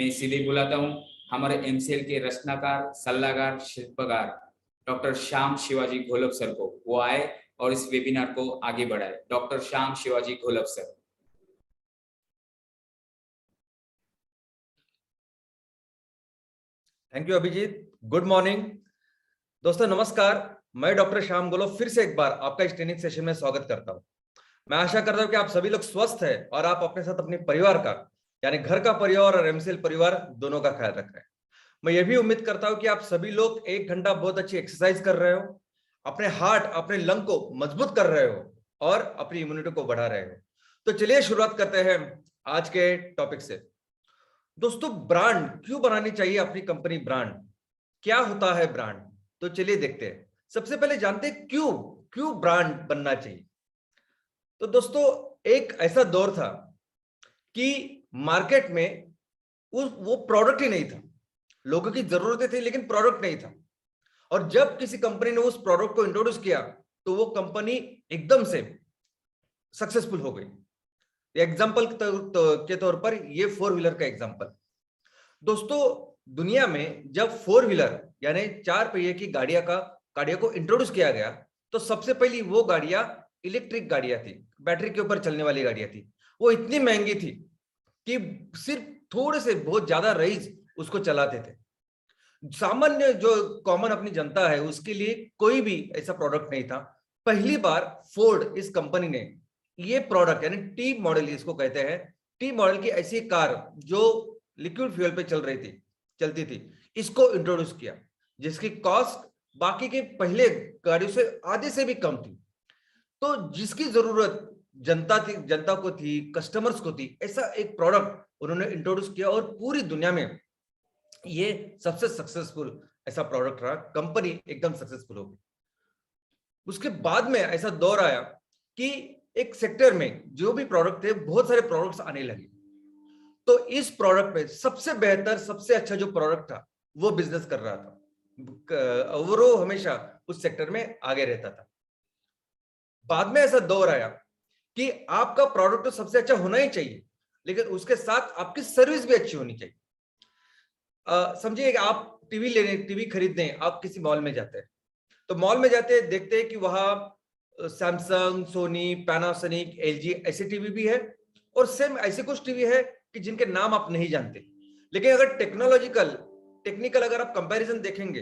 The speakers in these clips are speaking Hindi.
मैं सीधे बुलाता हूँ हमारे एमसीएल के रचनाकार, सलाहकार, शिल्पकार डॉक्टर श्याम शिवाजी घोलप सर को। वो आए और इस वेबिनार को आगे बढ़ाए। Doctor Shyam Shivaji Gholap sir. Thank you Abhijit. Good morning दोस्तों, नमस्कार। मैं डॉक्टर श्याम घोलप फिर से एक बार आपका इस ट्रेनिंग सेशन में स्वागत करता हूं। मैं आशा करता हूं कि आप सभी लोग स्वस्थ हैं और आप अपने साथ अपने परिवार का, यानी घर का परिवार और एमसीएल परिवार दोनों का ख्याल रख रहे हैं। मैं ये भी उम्मीद करता हूं कि आप सभी लोग 1 घंटा बहुत अच्छी एक्सरसाइज कर रहे हो, अपने हार्ट, अपने लंग को मजबूत कर रहे हो और अपनी इम्यूनिटी को बढ़ा रहे हो। तो चलिए शुरुआत करते हैं आज के टॉपिक से। दोस्तों, ब्रांड क्यों बनानी चाहिए अपनी कंपनी? ब्रांड क्या होता है? ब्रांड तो चलिए देखते हैं। सबसे पहले जानते हैं क्यों क्यों ब्रांड बनना चाहिए। तो दोस्तों, एक ऐसा दौर था कि मार्केट में वो प्रोडक्ट ही नहीं था। लोगों की जरूरतें थी लेकिन प्रोडक्ट नहीं था। और जब किसी कंपनी ने उस प्रोडक्ट को इंट्रोड्यूस किया तो वो कंपनी एकदम से सक्सेसफुल हो गई। एग्जाम्पल के तौर पर ये 4 व्हीलर का एग्जाम्पल। दोस्तों, दुनिया में जब 4 व्हीलर यानी 4 पहिए की गाड़ियां को इंट्रोड्यूस किया गया तो सबसे पहली वो गाड़ियां इलेक्ट्रिक गाड़ियां थी, बैटरी के ऊपर चलने वाली गाड़ियां थी। वो इतनी महंगी थी कि सिर्फ थोड़े से बहुत ज्यादा रईस उसको चलाते थे। सामान्य जो कॉमन अपनी जनता है उसके लिए कोई भी ऐसा प्रोडक्ट नहीं था। पहली बार फोर्ड इस कंपनी ने ये प्रोडक्ट यानी टी मॉडल, इसको कहते हैं टी मॉडल की ऐसी कार जो लिक्विड फ्यूल पे चलती थी, इसको इंट्रोड्यूस किया, जिसकी कॉस्ट बाकी के पहले गाड़ियों से आधे से भी कम थी। तो जिसकी जरूरत जनता को थी, कस्टमर्स को थी, ऐसा एक प्रोडक्ट उन्होंने इंट्रोड्यूस किया और पूरी दुनिया में ये सबसे सक्सेसफुल ऐसा प्रोडक्ट रहा। कंपनी एकदम सक्सेसफुल हो गई। उसके बाद में ऐसा दौर आया कि एक सेक्टर में जो भी प्रोडक्ट थे, बहुत सारे प्रोडक्ट्स आने लगे। तो इस प्रोडक्ट में सबसे बेहतर, सबसे अच्छा जो प्रोडक्ट था वो बिजनेस कर रहा था और वो हमेशा उस सेक्टर में आगे रहता था। बाद में ऐसा दौर आया कि आपका प्रोडक्ट तो सबसे अच्छा होना ही चाहिए, लेकिन उसके साथ आपकी सर्विस भी अच्छी होनी चाहिए। समझिए आप टीवी खरीदने आप किसी मॉल में जाते हैं, तो मॉल में जाते हैं, देखते हैं कि वहां सैमसंग, सोनी, पैनासोनिक, एलजी ऐसे टीवी भी है और सेम ऐसे कुछ टीवी है कि जिनके नाम आप नहीं जानते। लेकिन अगर टेक्निकल अगर आप कंपैरिजन देखेंगे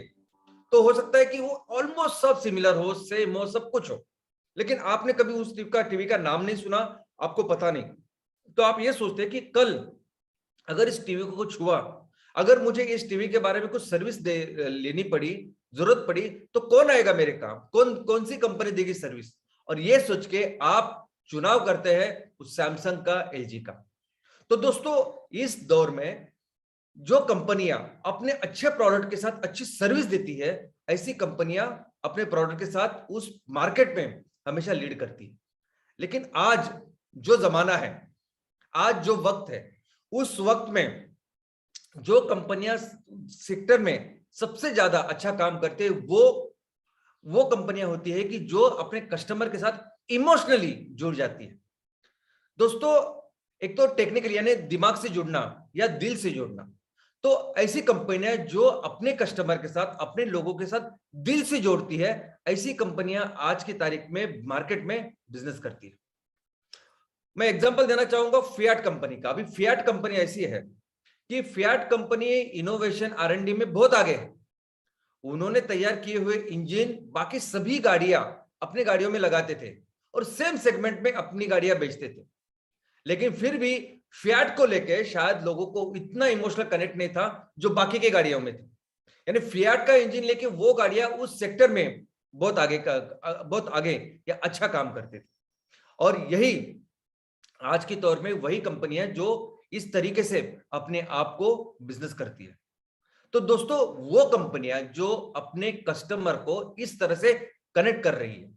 तो हो सकता है कि वो ऑलमोस्ट सब सिमिलर हो, सेम हो, सब कुछ हो, लेकिन आपने कभी उस टीवी का नाम नहीं सुना, आपको पता नहीं। तो आप ये सोचते हैं कि कल अगर इस टीवी को कुछ हुआ, अगर मुझे इस टीवी के बारे में कुछ सर्विस लेनी पड़ी, जरूरत पड़ी, तो कौन आएगा मेरे काम? कौन सी कंपनी देगी सर्विस? और ये सोच के आप चुनाव करते हैं उस सैमसंग का, एलजी का। तो दोस्तों, इस दौर में जो कंपनियां अपने अच्छे प्रोडक्ट के साथ अच्छी सर्विस देती है, ऐसी कंपनियां अपने प्रोडक्ट के साथ उस मार्केट में हमेशा लीड करती है। लेकिन आज जो जमाना है, आज जो वक्त है, उस वक्त में जो कंपनियां सेक्टर में सबसे ज्यादा अच्छा काम करते हैं वो कंपनियां होती है कि जो अपने कस्टमर के साथ इमोशनली जुड़ जाती है। दोस्तों, एक तो टेक्निकली यानी दिमाग से जुड़ना या दिल से जुड़ना, तो ऐसी कंपनियां जो अपने कस्टमर के साथ, अपने लोगों के साथ दिल से जोड़ती है, ऐसी कंपनियां आज की तारीख में मार्केट में बिजनेस करती है। मैं एग्जांपल देना चाहूंगा फियाट कंपनी का। अभी फियाट कंपनी ऐसी है कि फियाट कंपनी इनोवेशन R&D में बहुत आगे है। उन्होंने तैयार किए हुए इंजन बाकी सभी गाड़ियां अपनी गाड़ियों में लगाते थे और सेम सेगमेंट में अपनी गाड़ियां बेचते थे। लेकिन फिर भी फियाट को लेके शायद लोगों को इतना इमोशनल कनेक्ट नहीं था जो बाकी के गाड़ियों में थी। यानी फियाट का इंजन लेके वो गाड़ियां उस सेक्टर में बहुत आगे या अच्छा काम करते थे। और यही आज के दौर में वही कंपनियां जो इस तरीके से अपने आप को बिजनेस करती है। तो दोस्तों, वो कंपनियां जो अपने कस्टमर को इस तरह से कनेक्ट कर रही है,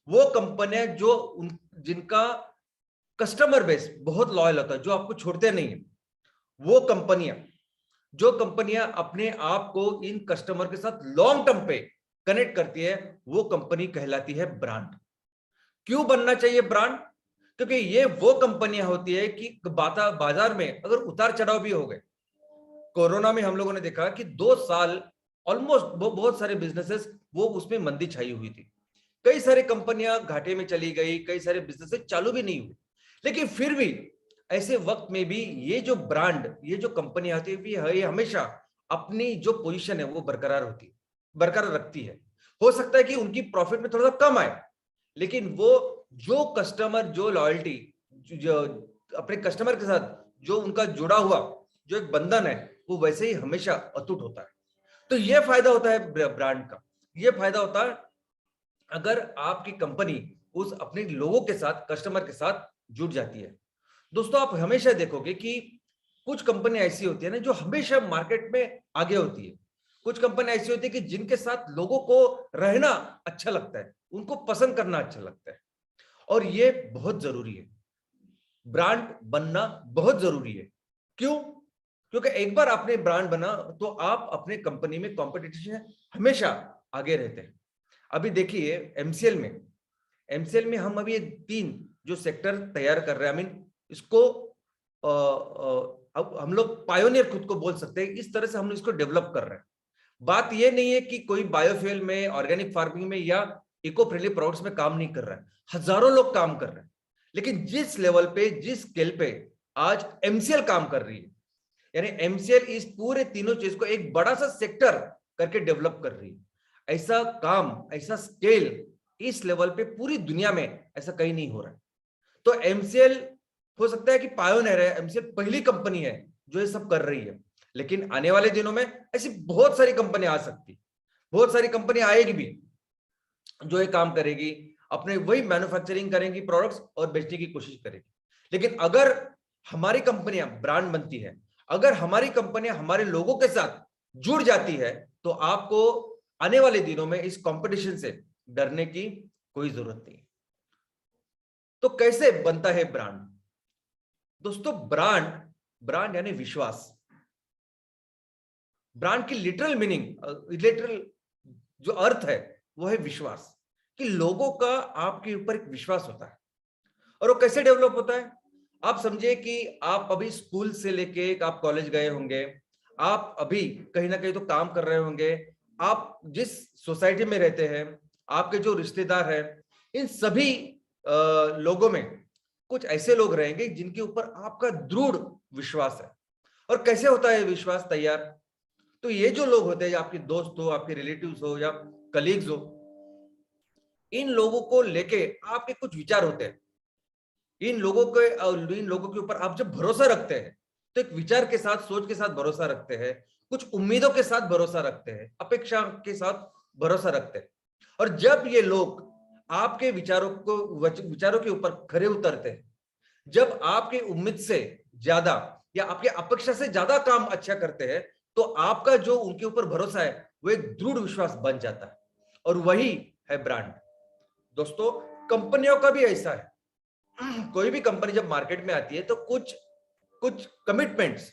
वो कंपनियां जिनका कस्टमर बेस बहुत लॉयल होता है, जो आपको छोड़ते नहीं है, वो कंपनियां अपने आप को इन कस्टमर के साथ लॉन्ग टर्म पे कनेक्ट करती है, वो कंपनी कहलाती है ब्रांड। क्यों बनना चाहिए ब्रांड? क्योंकि ये वो कंपनियां होती है कि बाजार में अगर उतार चढ़ाव भी हो गए, कोरोना में हम लोगों ने देखा कि 2 साल ऑलमोस्ट बहुत सारे बिजनेसेस वो उसमें मंदी छाई हुई थी, कई सारी कंपनियां घाटे में चली गई, कई सारे बिजनेसेस चालू भी नहीं हुए। लेकिन फिर भी ऐसे वक्त में भी ये जो ब्रांड, ये जो कंपनी आती है, ये हमेशा अपनी जो पोजीशन है वो बरकरार रखती है। हो सकता है कि उनकी प्रॉफिट में थोड़ा सा कम आए, लेकिन वो जो कस्टमर, जो लॉयल्टी, जो अपने कस्टमर के साथ जो उनका जुड़ा हुआ जो एक बंधन है, वो वैसे ही हमेशा अटूट होता है। तो ये फायदा होता है ब्रांड का। ये फायदा होता है अगर आपकी कंपनी उस अपने लोगों के साथ, कस्टमर के साथ जुड़ जाती है। दोस्तों, आप हमेशा देखोगे कि कुछ कंपनी ऐसी होती है ना जो हमेशा मार्केट में आगे होती है। कुछ कंपनी ऐसी होती है कि जिनके साथ लोगों को रहना अच्छा लगता है, उनको पसंद करना अच्छा लगता है, और ये बहुत जरूरी है। ब्रांड बनना बहुत जरूरी है। क्यों? क्योंकि एक बार आपने ब्रांड बना तो आप अपने कंपनी में कंपटीशन हमेशा आगे रहते हैं। अभी देखिए एमसीएल में हम अभी 3 जो सेक्टर तैयार कर रहे हैं, आई मीन इसको अब हम लोग पायोनियर खुद को बोल सकते हैं, इस तरह से हम इसको डेवलप कर रहे हैं। बात ये नहीं है कि कोई बायोफ्यूल में, ऑर्गेनिक फार्मिंग में या इको फ्रेंडली प्रोडक्ट्स में काम नहीं कर रहा है, हजारों लोग काम कर रहे हैं। लेकिन जिस लेवल पे, जिस स्केल पे आज एमसीएल काम कर रही है, यानी एमसीएल इस पूरे तीनों चीज को एक बड़ा सा सेक्टर करके डेवलप कर रही है। ऐसा काम, ऐसा स्केल इस लेवल पे पूरी दुनिया में ऐसा कहीं नहीं हो रहा है। तो एमसीएल हो सकता है कि पायोनियर है, एमसीएल पहली कंपनी है जो ये सब कर रही है, लेकिन आने वाले दिनों में ऐसी बहुत सारी कंपनी आ सकती, बहुत सारी कंपनी आएगी भी जो ये काम करेगी, अपने वही मैन्युफैक्चरिंग करेंगी प्रोडक्ट्स और बेचने की कोशिश करेगी। लेकिन अगर हमारी कंपनियां ब्रांड बनती है, अगर हमारी कंपनियां हमारे लोगों के साथ जुड़ जाती है, तो आपको आने वाले दिनों में इस कंपटीशन से डरने की कोई जरूरत नहीं। तो कैसे बनता है ब्रांड? दोस्तों, ब्रांड यानी विश्वास। ब्रांड की लिटरल मीनिंग, लिटरल जो अर्थ है वो है विश्वास, कि लोगों का आपके ऊपर एक विश्वास होता है। और वो कैसे डेवलप होता है? आप समझिए कि आप अभी स्कूल से लेके आप कॉलेज गए होंगे, आप अभी कहीं ना कहीं तो काम कर रहे होंगे, आप जिस सोसाइटी में रहते हैं, आपके जो रिश्तेदार हैं, इन सभी लोगों में कुछ ऐसे लोग रहेंगे जिनके ऊपर आपका दृढ़ विश्वास है। और कैसे होता है विश्वास तैयार? तो ये जो लोग होते हैं, आपके दोस्त हो, आपके रिलेटिव्स हो या कलीग्स हो, इन लोगों को लेके आपके कुछ विचार होते हैं। इन लोगों के ऊपर आप जब भरोसा रखते हैं, तो एक विचार के साथ, सोच के साथ भरोसा रखते हैं, कुछ उम्मीदों के साथ भरोसा रखते हैं, अपेक्षा के साथ भरोसा रखते हैं। और जब ये लोग आपके विचारों के ऊपर खरे उतरते हैं, जब आपके उम्मीद से ज्यादा या आपके अपेक्षा से ज्यादा काम अच्छा करते हैं, तो आपका जो उनके ऊपर भरोसा है वो एक दृढ़ विश्वास बन जाता है, और वही है ब्रांड। दोस्तों, कंपनियों का भी ऐसा है। कोई भी कंपनी जब मार्केट में आती है तो कुछ कमिटमेंट्स,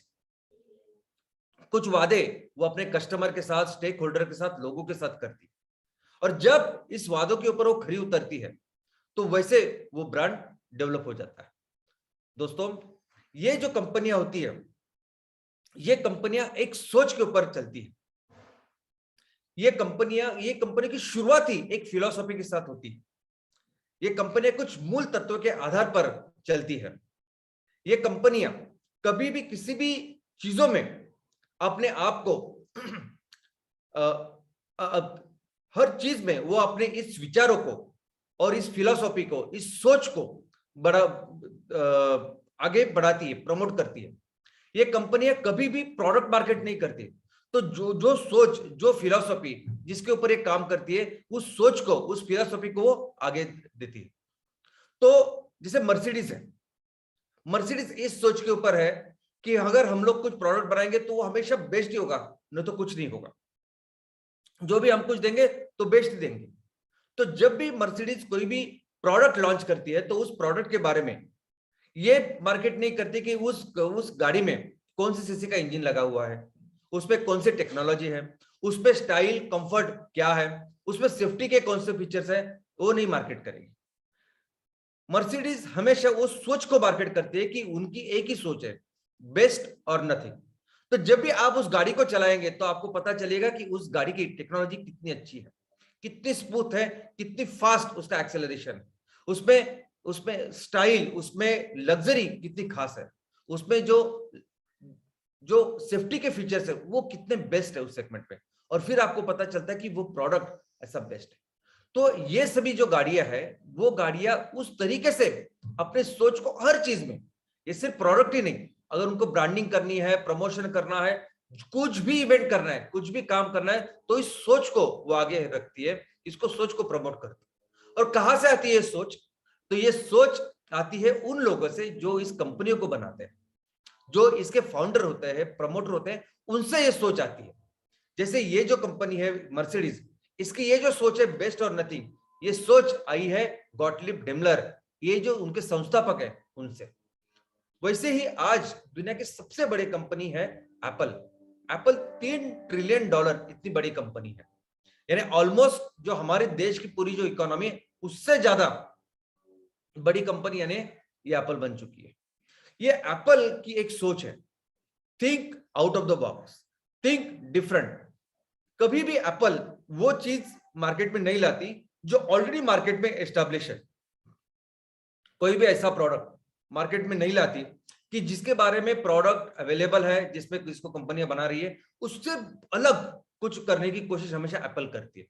कुछ वादे वो अपने कस्टमर के साथ, स्टेक होल्डर के साथ, लोगों के साथ करती है। और जब इस वादों के ऊपर वो खरी उतरती है, तो वैसे वो ब्रांड डेवलप हो जाता है। दोस्तों, ये जो कंपनियां होती है, ये कंपनियां एक सोच के ऊपर चलती है। ये कंपनी की शुरुआत ही एक फिलॉसफी के साथ होती है। ये कंपनियां कुछ मूल तत्वों के आधार पर चलती है। ये कंपनियां कभी भी किसी भी चीजों में अपने आप को हर चीज में वो अपने इस विचारों को और इस फिलॉसफी को, इस सोच को आगे बढ़ाती है, प्रमोट करती है। ये कंपनियां कभी भी प्रोडक्ट मार्केट नहीं करती। तो जो सोच, जो फिलॉसफी जिसके ऊपर ये काम करती है, उस सोच को, उस फिलॉसफी को वो आगे देती है। तो जैसे मर्सिडीज है, मर्सिडीज इस सोच के ऊपर है कि अगर हम लोग कुछ प्रोडक्ट बनाएंगे तो वो हमेशा बेस्ट ही होगा, नहीं तो कुछ नहीं होगा। जो भी हम कुछ देंगे तो बेस्ट देंगे। तो जब भी मर्सिडीज कोई भी प्रोडक्ट लॉन्च करती है, तो उस प्रोडक्ट के बारे में ये मार्केट नहीं करती कि उस गाड़ी में कौन सी सीसी का इंजन लगा हुआ है, उसमें कौन सी टेक्नोलॉजी है, उसमें स्टाइल, कंफर्ट क्या है, उसमें सेफ्टी के कौन से फीचर्स है, वो नहीं मार्केट करेगी। मर्सिडीज हमेशा उस सोच को मार्केट करती है कि उनकी एक ही सोच है, बेस्ट और नथिंग। तो जब भी आप उस गाड़ी को चलाएंगे तो आपको पता चलेगा कि उस गाड़ी की टेक्नोलॉजी कितनी अच्छी है, कितनी स्मूथ है, कितनी फास्ट उसका एक्सेलरेशन है, उसमें उसमें स्टाइल, उसमें लग्जरी कितनी खास है, उसमें जो जो सेफ्टी के फीचर्स है वो कितने बेस्ट है उस सेगमेंट पे, और फिर आपको पता चलता है कि वो प्रोडक्ट ऐसा बेस्ट है। तो ये सभी जो गाड़ियां है वो गाड़ियां उस तरीके से अपने सोच को हर चीज में, ये सिर्फ प्रोडक्ट ही नहीं, अगर उनको ब्रांडिंग करनी है, प्रमोशन करना है, कुछ भी इवेंट करना है, कुछ भी काम करना है, तो इस सोच को वो आगे रखती है, इसको सोच को प्रमोट करती है। और कहां से आती है ये सोच? तो ये सोच आती है उन लोगों से जो इस कंपनियों को बनाते हैं, जो इसके फाउंडर होते हैं, प्रमोटर होते हैं, उनसे ये सोच आती है। जैसे ये जो कंपनी है मर्सिडीज, इसकी ये जो सोच है बेस्ट और नथिंग, ये सोच आई है गॉटलिब डेमलर, ये जो उनके संस्थापक है उनसे। वैसे ही आज दुनिया की सबसे बड़ी कंपनी है एप्पल। एप्पल $3 ट्रिलियन इतनी बड़ी कंपनी है, यानी ऑलमोस्ट जो हमारे देश की पूरी जो इकोनॉमी है उससे ज्यादा बड़ी कंपनी यानी ये एप्पल बन चुकी है। ये एप्पल की एक सोच है, think out of the box, think different. कभी भी एप्पल वो चीज मार्केट में नहीं लाती जो ऑलरेडी मार्केट में एस्टैब्लिश है। कोई भी ऐसा प्रोडक्ट मार्केट में नहीं लाती कि जिसके बारे में प्रोडक्ट अवेलेबल है, जिसमें जिसको कंपनियां बना रही है, उससे अलग कुछ करने की कोशिश हमेशा एप्पल करती है।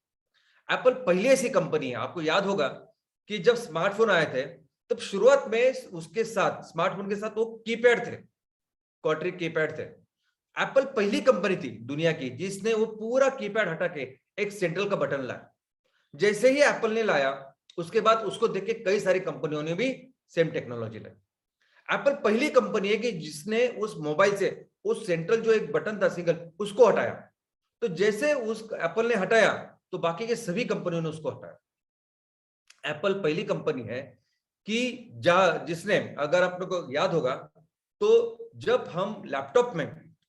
एप्पल पहले ऐसी कंपनी है, आपको याद होगा कि जब स्मार्टफोन आए थे तब शुरुआत में उसके साथ, स्मार्टफोन के साथ वो कीपैड थे, क्वार्टरिक कीपैड थे। एप्पल पहली कंपनी थी दुनिया की जिसने वो पूरा कीपैड हटा के एक सेंट्रल का बटन लाया। जैसे ही एप्पल ने लाया उसके बाद उसको देख के कई सारी कंपनियों ने भी सेम टेक्नोलॉजी लाई। एप्पल पहली कंपनी है कि जिसने उस मोबाइल से उस सेंट्रल जो एक बटन था सिंगल, उसको हटाया। तो जैसे उस एप्पल ने हटाया तो बाकी के सभी कंपनियों ने उसको हटाया। एप्पल पहली कंपनी है कि जिसने, अगर आप लोग को याद होगा तो जब हम लैपटॉप में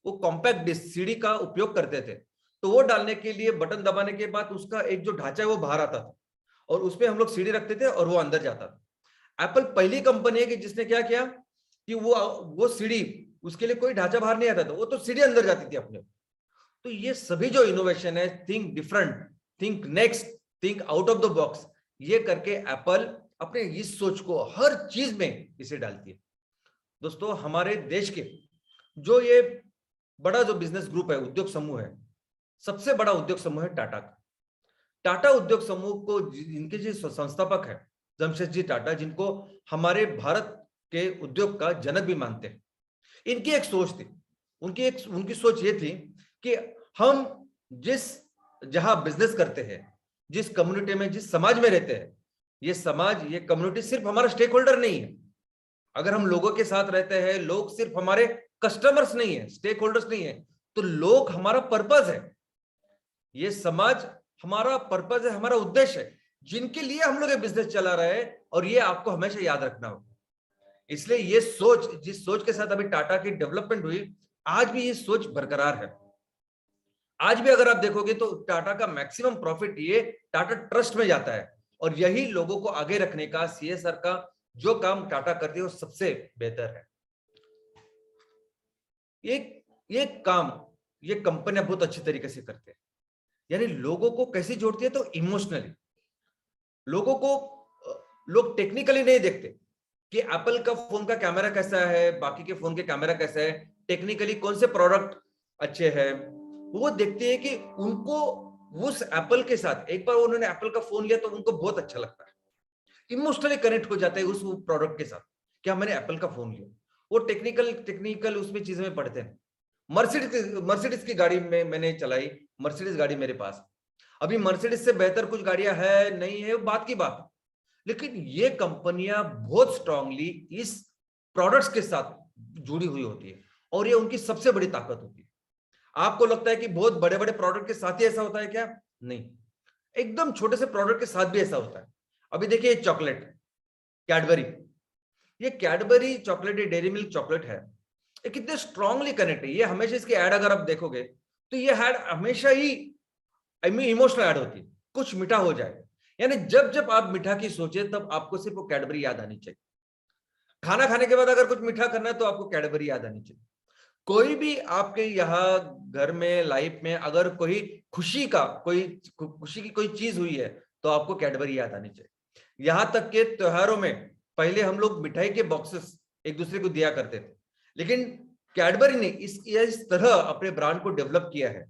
वो कॉम्पैक्ट डिस्क सीडी का उपयोग करते थे तो वो डालने के लिए बटन दबाने के बाद उसका एक जो ढांचा है वो बाहर आता था और उसमें हम लोग सीडी रखते थे और वो अंदर जाता था। एप्पल पहली कंपनी है कि जिसने क्या किया कि वो सीडी, उसके लिए कोई ढांचा बाहर नहीं आता था, वो तो सीडी अंदर जाती थी अपने। तो ये सभी जो इनोवेशन है, think different, think next, think out of the box, ये करके एप्पल अपने इस सोच को हर चीज में इसे डालती है। दोस्तों हमारे देश के जो ये बड़ा जो बिजनेस ग्रुप है, उद्योग समूह है, सबसे बड़ा उद्योग समूह है टाटा का। टाटा उद्योग समूह को इनके जो संस्थापक है जमशेदजी टाटा, जिनको हमारे भारत के उद्योग का जनक भी मानते हैं, इनकी एक सोच थी, उनकी सोच ये थी कि हम जहां बिजनेस करते हैं, जिस कम्युनिटी में, जिस समाज में रहते हैं, ये समाज, ये कम्युनिटी सिर्फ हमारा स्टेक होल्डर नहीं है। अगर हम लोगों के साथ रहते हैं, लोग सिर्फ हमारे कस्टमर्स नहीं है, स्टेक होल्डर्स नहीं है, तो लोग हमारा पर्पस है। ये समाज हमारा पर्पस है, हमारा उद्देश्य है, जिनके लिए हम लोग ये बिजनेस चला रहे हैं, और ये आपको हमेशा याद रखना होगा। इसलिए ये सोच, जिस सोच के साथ अभी टाटा की डेवलपमेंट हुई, आज भी ये सोच बरकरार है। आज भी अगर आप देखोगे तो टाटा का मैक्सिमम प्रॉफिट ये टाटा ट्रस्ट में जाता है, और यही लोगों को आगे रखने का, सीएसआर का जो काम टाटा करती है वो सबसे बेहतर है। ये काम ये कंपनियां बहुत अच्छी तरीके से करते हैं, यानी लोगों को कैसे जोड़ती है, तो इमोशनली। लोगों को लोग टेक्निकली नहीं देखते कि एप्पल का फोन का कैमरा कैसा है, बाकी के फोन के कैमरा कैसा है, टेक्निकली कौन से प्रोडक्ट अच्छे हैं। वो देखते हैं कि उनको उस एप्पल के साथ, एक बार उन्होंने एप्पल का फोन लिया तो उनको बहुत अच्छा लगता है, इमोशनली कनेक्ट हो जाते हैं उस प्रोडक्ट के साथ, क्या मैंने एप्पल का फोन लिया। वो टेक्निकल उसमें चीजें में पढ़ते हैं। मर्सिडीज की गाड़ी में मैंने चलाई, मर्सिडीज गाड़ी मेरे पास, अभी मर्सिडीज से बेहतर कुछ गाड़ियां है नहीं है, बात की बात, लेकिन ये कंपनियां बहुत स्ट्रांगली इस प्रोडक्ट्स के साथ जुड़ी हुई होती है, और ये उनकी सबसे बड़ी ताकत होती है। आपको लगता है कि बहुत बड़े बड़े प्रोडक्ट के साथ ही ऐसा होता है क्या? नहीं, एकदम छोटे से प्रोडक्ट के साथ भी ऐसा होता है। अभी देखिए चॉकलेट, कैडबरी, ये कैडबरी चॉकलेट, ये डेयरी मिल्क चॉकलेट है, ये कितने स्ट्रांगली कनेक्ट है। ये हमेशा इसकी एड अगर आप देखोगे तो ये एड हमेशा ही इमोशनल एड होती है, कुछ मीठा हो जाए, यानी जब जब आप मीठा की सोचे तब आपको सिर्फ वो कैडबरी याद आनी चाहिए। खाना खाने के बाद अगर कुछ मीठा करना है तो आपको कैडबरी याद आनी चाहिए। कोई भी आपके यहाँ घर में लाइफ में अगर कोई खुशी की कोई चीज हुई है तो आपको कैडबरी याद आनी चाहिए। यहाँ तक के त्योहारों में पहले हम लोग मिठाई के बॉक्सेस एक दूसरे को दिया करते थे, लेकिन कैडबरी ने इस तरह अपने ब्रांड को डेवलप किया है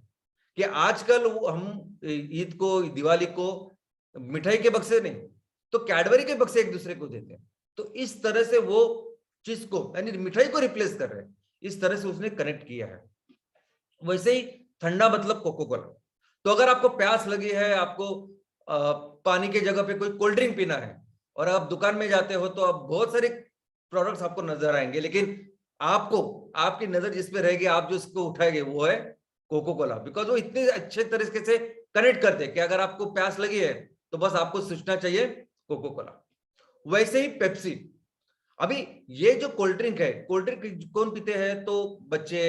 कि आजकल हम ईद को, दिवाली को मिठाई के बक्से नहीं तो कैडबरी के बक्से एक दूसरे को देते हैं। तो इस तरह से वो चीज को यानी मिठाई को रिप्लेस कर रहे हैं, इस तरह से उसने कनेक्ट किया है। वैसे ही ठंडा मतलब कोको कोला। तो अगर आपको प्यास लगी है, आपको पानी की जगह पे कोई कोल्ड ड्रिंक पीना है और आप दुकान में जाते हो तो आप बहुत सारे प्रोडक्ट्स आपको नजर आएंगे, लेकिन आपको आपकी नजर जिस पे रहेगी, आप जो उसको उठाएंगे वो है कोको कोला, बिकॉज वो इतने अच्छे तरीके से कनेक्ट करते हैं कि अगर आपको प्यास लगी है तो बस आपको सोचना चाहिए कोको कोला। वैसे ही पेप्सी। अभी ये जो कोल्ड ड्रिंक है, कोल्ड ड्रिंक कौन पीते हैं? तो बच्चे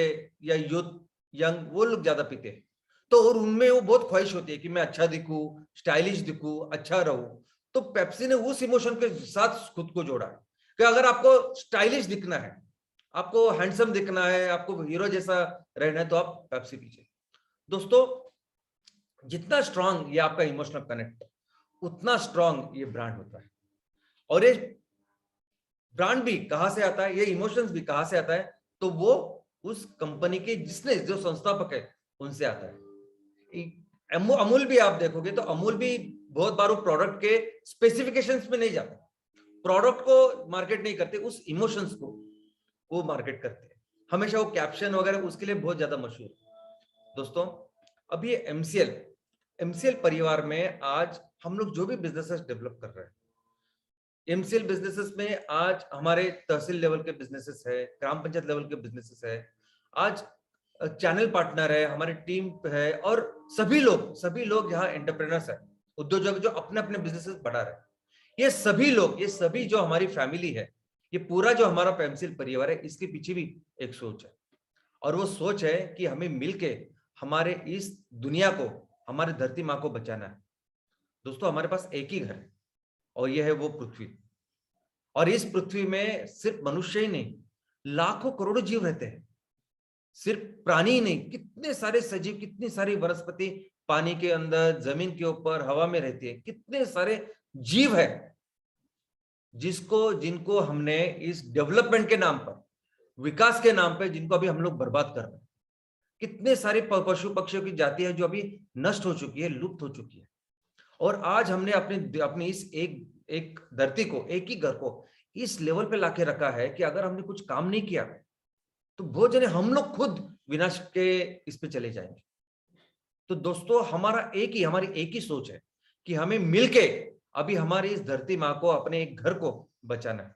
या यूथ, यंग, वो लोग ज्यादा पीते हैं। तो और उनमें वो बहुत ख्वाहिश होती है कि मैं अच्छा दिखूं, स्टाइलिश दिखूं, अच्छा रहूं। तो पेप्सी ने उस इमोशन के साथ खुद को जोड़ा है कि अगर आपको स्टाइलिश दिखना है, आपको हैंडसम दिखना है, आपको हीरो जैसा रहना है, तो आप पेप्सी पीजिए। दोस्तों, जितना स्ट्रांग ये आपका इमोशनल कनेक्ट, उतना स्ट्रांग ये ब्रांड होता है। और ये ब्रांड भी कहां से आता है, ये इमोशंस भी कहां से आता है? तो वो उस कंपनी के जिसने जो संस्थापक है उनसे आता है। अमूल भी आप देखोगे तो अमूल भी बहुत बार वो प्रोडक्ट के स्पेसिफिकेशंस में नहीं जाते, प्रोडक्ट को मार्केट नहीं करते, उस इमोशंस को वो मार्केट करते हैं। हमेशा वो कैप्शन वगैरह उसके लिए बहुत ज्यादा मशहूर है। दोस्तों, अब ये एमसीएल परिवार में आज हम लोग जो भी बिजनेसेस डेवलप कर रहे हैं, एमसीएल बिजनेसेस में आज हमारे तहसील लेवल के बिजनेसेस है, ग्राम पंचायत लेवल के बिजनेसेस है, आज चैनल पार्टनर है, हमारी टीम है, और सभी लोग यहाँ एंटरप्रेनर्स है, उद्योजक जो अपने अपने बिजनेसेस बढ़ा रहे हैं। ये सभी जो हमारी फैमिली है, ये पूरा जो हमारा एमसीएल परिवार है, इसके पीछे भी एक सोच है। और वो सोच है कि हमें मिलके हमारे इस दुनिया को, हमारे धरती माँ को बचाना है। दोस्तों, हमारे पास एक ही घर है और यह है वो पृथ्वी। और इस पृथ्वी में सिर्फ मनुष्य ही नहीं, लाखों करोड़ों जीव रहते हैं। सिर्फ प्राणी ही नहीं, कितने सारे सजीव, कितनी सारी वनस्पति पानी के अंदर, जमीन के ऊपर, हवा में रहती है, कितने सारे जीव है जिनको हमने इस डेवलपमेंट के नाम पर, विकास के नाम पर, जिनको अभी हम लोग बर्बाद कर रहे हैं। कितने सारे पशु पक्षियों की जाति है जो अभी नष्ट हो चुकी है, लुप्त हो चुकी है। और आज हमने अपनी इस एक धरती को, एक ही घर को इस लेवल पे लाके रखा है कि अगर हमने कुछ काम नहीं किया तो बहुत जने हम लोग खुद विनाश के इस पे चले जाएंगे। तो दोस्तों, हमारी एक ही सोच है कि हमें मिलके अभी हमारी इस धरती माँ को, अपने एक घर को बचाना है।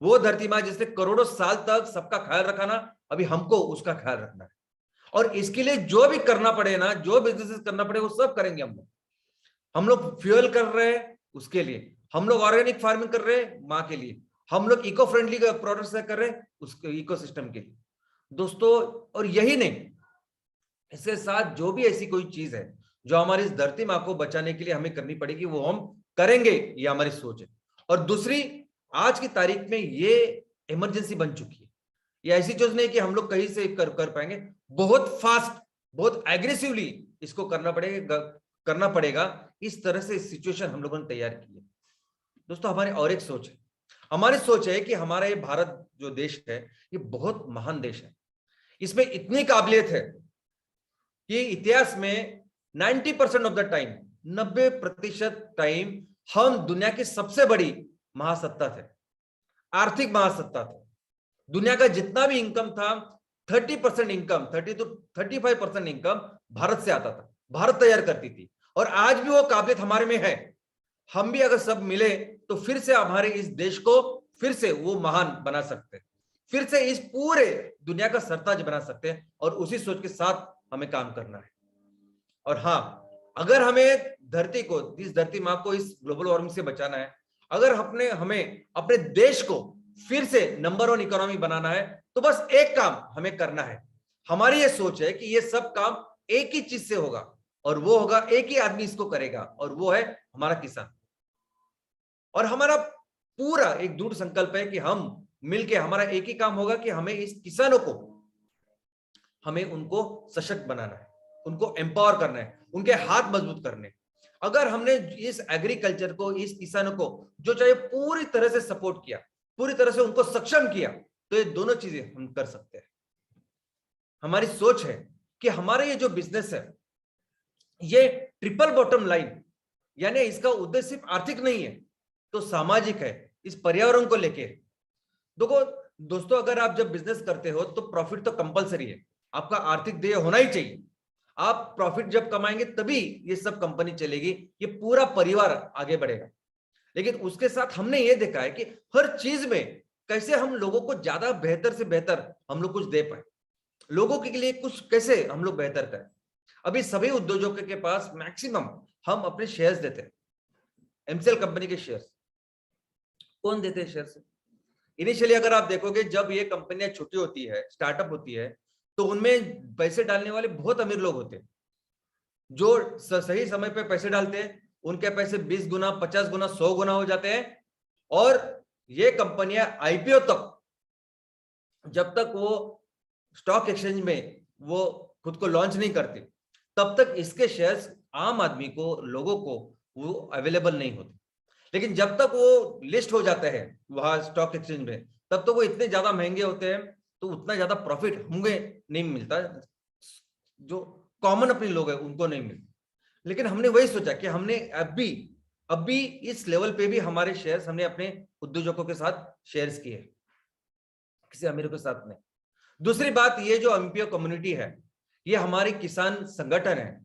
वो धरती माँ जिसने करोड़ों साल तक सबका ख्याल रखा ना, अभी हमको उसका ख्याल रखना है। और इसके लिए जो भी करना पड़े ना, जो बिजनेस करना पड़े, वो सब करेंगे हम लोग फ्यूल कर रहे हैं उसके लिए, हम लोग ऑर्गेनिक फार्मिंग कर रहे हैं माँ के लिए, हम लोग इको फ्रेंडली प्रोडक्ट्स कर रहे हैं उसके इकोसिस्टम के लिए। दोस्तों, और यही नहीं, इसके साथ जो भी ऐसी कोई चीज है जो हमारी इस धरती माँ को बचाने के लिए हमें करनी पड़ेगी, वो हम करेंगे, ये हमारी सोच है। और दूसरी, आज की तारीख में ये इमरजेंसी बन चुकी है। ये ऐसी चीज नहीं कि हम लोग कहीं से कर पाएंगे, बहुत फास्ट, बहुत एग्रेसिवली इसको करना पड़ेगा। इस तरह से सिचुएशन हम लोगों ने तैयार की है। दोस्तों, हमारी और एक सोच है, हमारी सोच है कि हमारा ये भारत जो देश है, ये बहुत महान देश है। इसमें इतनी काबिलियत है कि इतिहास में 90% ऑफ द टाइम, 90% टाइम हम दुनिया की सबसे बड़ी महासत्ता थे, आर्थिक महासत्ता थे। दुनिया का जितना भी इनकम था, 30% इनकम, 30 to 35% इनकम भारत से आता था, भारत तैयार करती थी। और आज भी वो काबिलियत हमारे में है। हम भी अगर सब मिले तो फिर से हमारे इस देश को फिर से वो महान बना सकते हैं, फिर से इस पूरे दुनिया का सरताज बना सकते हैं। और उसी सोच के साथ हमें काम करना है। और हाँ, अगर हमें धरती को, इस धरती माँ को इस ग्लोबल वार्मिंग से बचाना है, अगर हमें अपने देश को फिर से नंबर 1 इकोनॉमी बनाना है, तो बस एक काम हमें करना है। हमारी ये सोच है कि ये सब काम एक ही चीज से होगा, और वो होगा, एक ही आदमी इसको करेगा, और वो है हमारा किसान। और हमारा पूरा एक दृढ़ संकल्प है कि हम मिलके, हमारा एक ही काम होगा कि हमें इस किसानों को हमें उनको सशक्त बनाना है, उनको एम्पावर करना है, उनके हाथ मजबूत करने हैं। अगर हमने इस एग्रीकल्चर को, इस किसानों को जो चाहे पूरी तरह से सपोर्ट किया, पूरी तरह से उनको सक्षम किया, तो ये दोनों चीजें हम कर सकते हैं। हमारी सोच है कि हमारे ये जो बिजनेस है ये ट्रिपल बॉटम लाइन, यानी इसका उद्देश्य सिर्फ आर्थिक नहीं है, तो सामाजिक है, इस पर्यावरण को लेके। देखो दोस्तों, अगर आप जब बिजनेस करते हो तो प्रॉफिट तो कंपलसरी है, आपका आर्थिक ध्येय होना ही चाहिए। आप प्रॉफिट जब कमाएंगे तभी ये सब कंपनी चलेगी, ये पूरा परिवार आगे बढ़ेगा। लेकिन उसके साथ हमने ये देखा है कि हर चीज में कैसे हम लोगों को ज्यादा बेहतर से बेहतर हम लोग कुछ दे पाए, लोगों के लिए कुछ कैसे हम लोग बेहतर करें। अभी सभी उद्योजकों के पास मैक्सिमम हम अपने शेयर्स देते हैं, एमसीएल कंपनी के शेयर्स। कौन देते हैं शेयर्स? इनिशियली अगर आप देखोगे, जब ये कंपनियां छोटी होती है, स्टार्टअप होती है, तो उनमें पैसे डालने वाले बहुत अमीर लोग होते हैं। जो सही समय पे पैसे डालते हैं उनके पैसे 20 गुना, 50 गुना, 100 गुना हो जाते हैं। और ये कंपनियां आईपीओ तक, जब तक वो स्टॉक एक्सचेंज में वो खुद को लॉन्च नहीं करती, तब तक इसके शेयर्स आम आदमी को, लोगों को वो अवेलेबल नहीं होते। लेकिन जब तक वो लिस्ट हो जाते हैं वहां स्टॉक एक्सचेंज में, तब तो वो इतने ज्यादा महंगे होते हैं, तो उतना ज्यादा प्रॉफिट होंगे नहीं मिलता, जो कॉमन अपने लोग हैं उनको नहीं मिलता। लेकिन हमने वही सोचा कि हमने अभी इस लेवल पे भी हमारे शेयर्स हमने अपने उद्योजकों के साथ शेयर्स किए, किसी अमीरों के साथ नहीं। दूसरी बात, ये जो एमपीओ कम्युनिटी है, ये हमारे किसान संगठन है,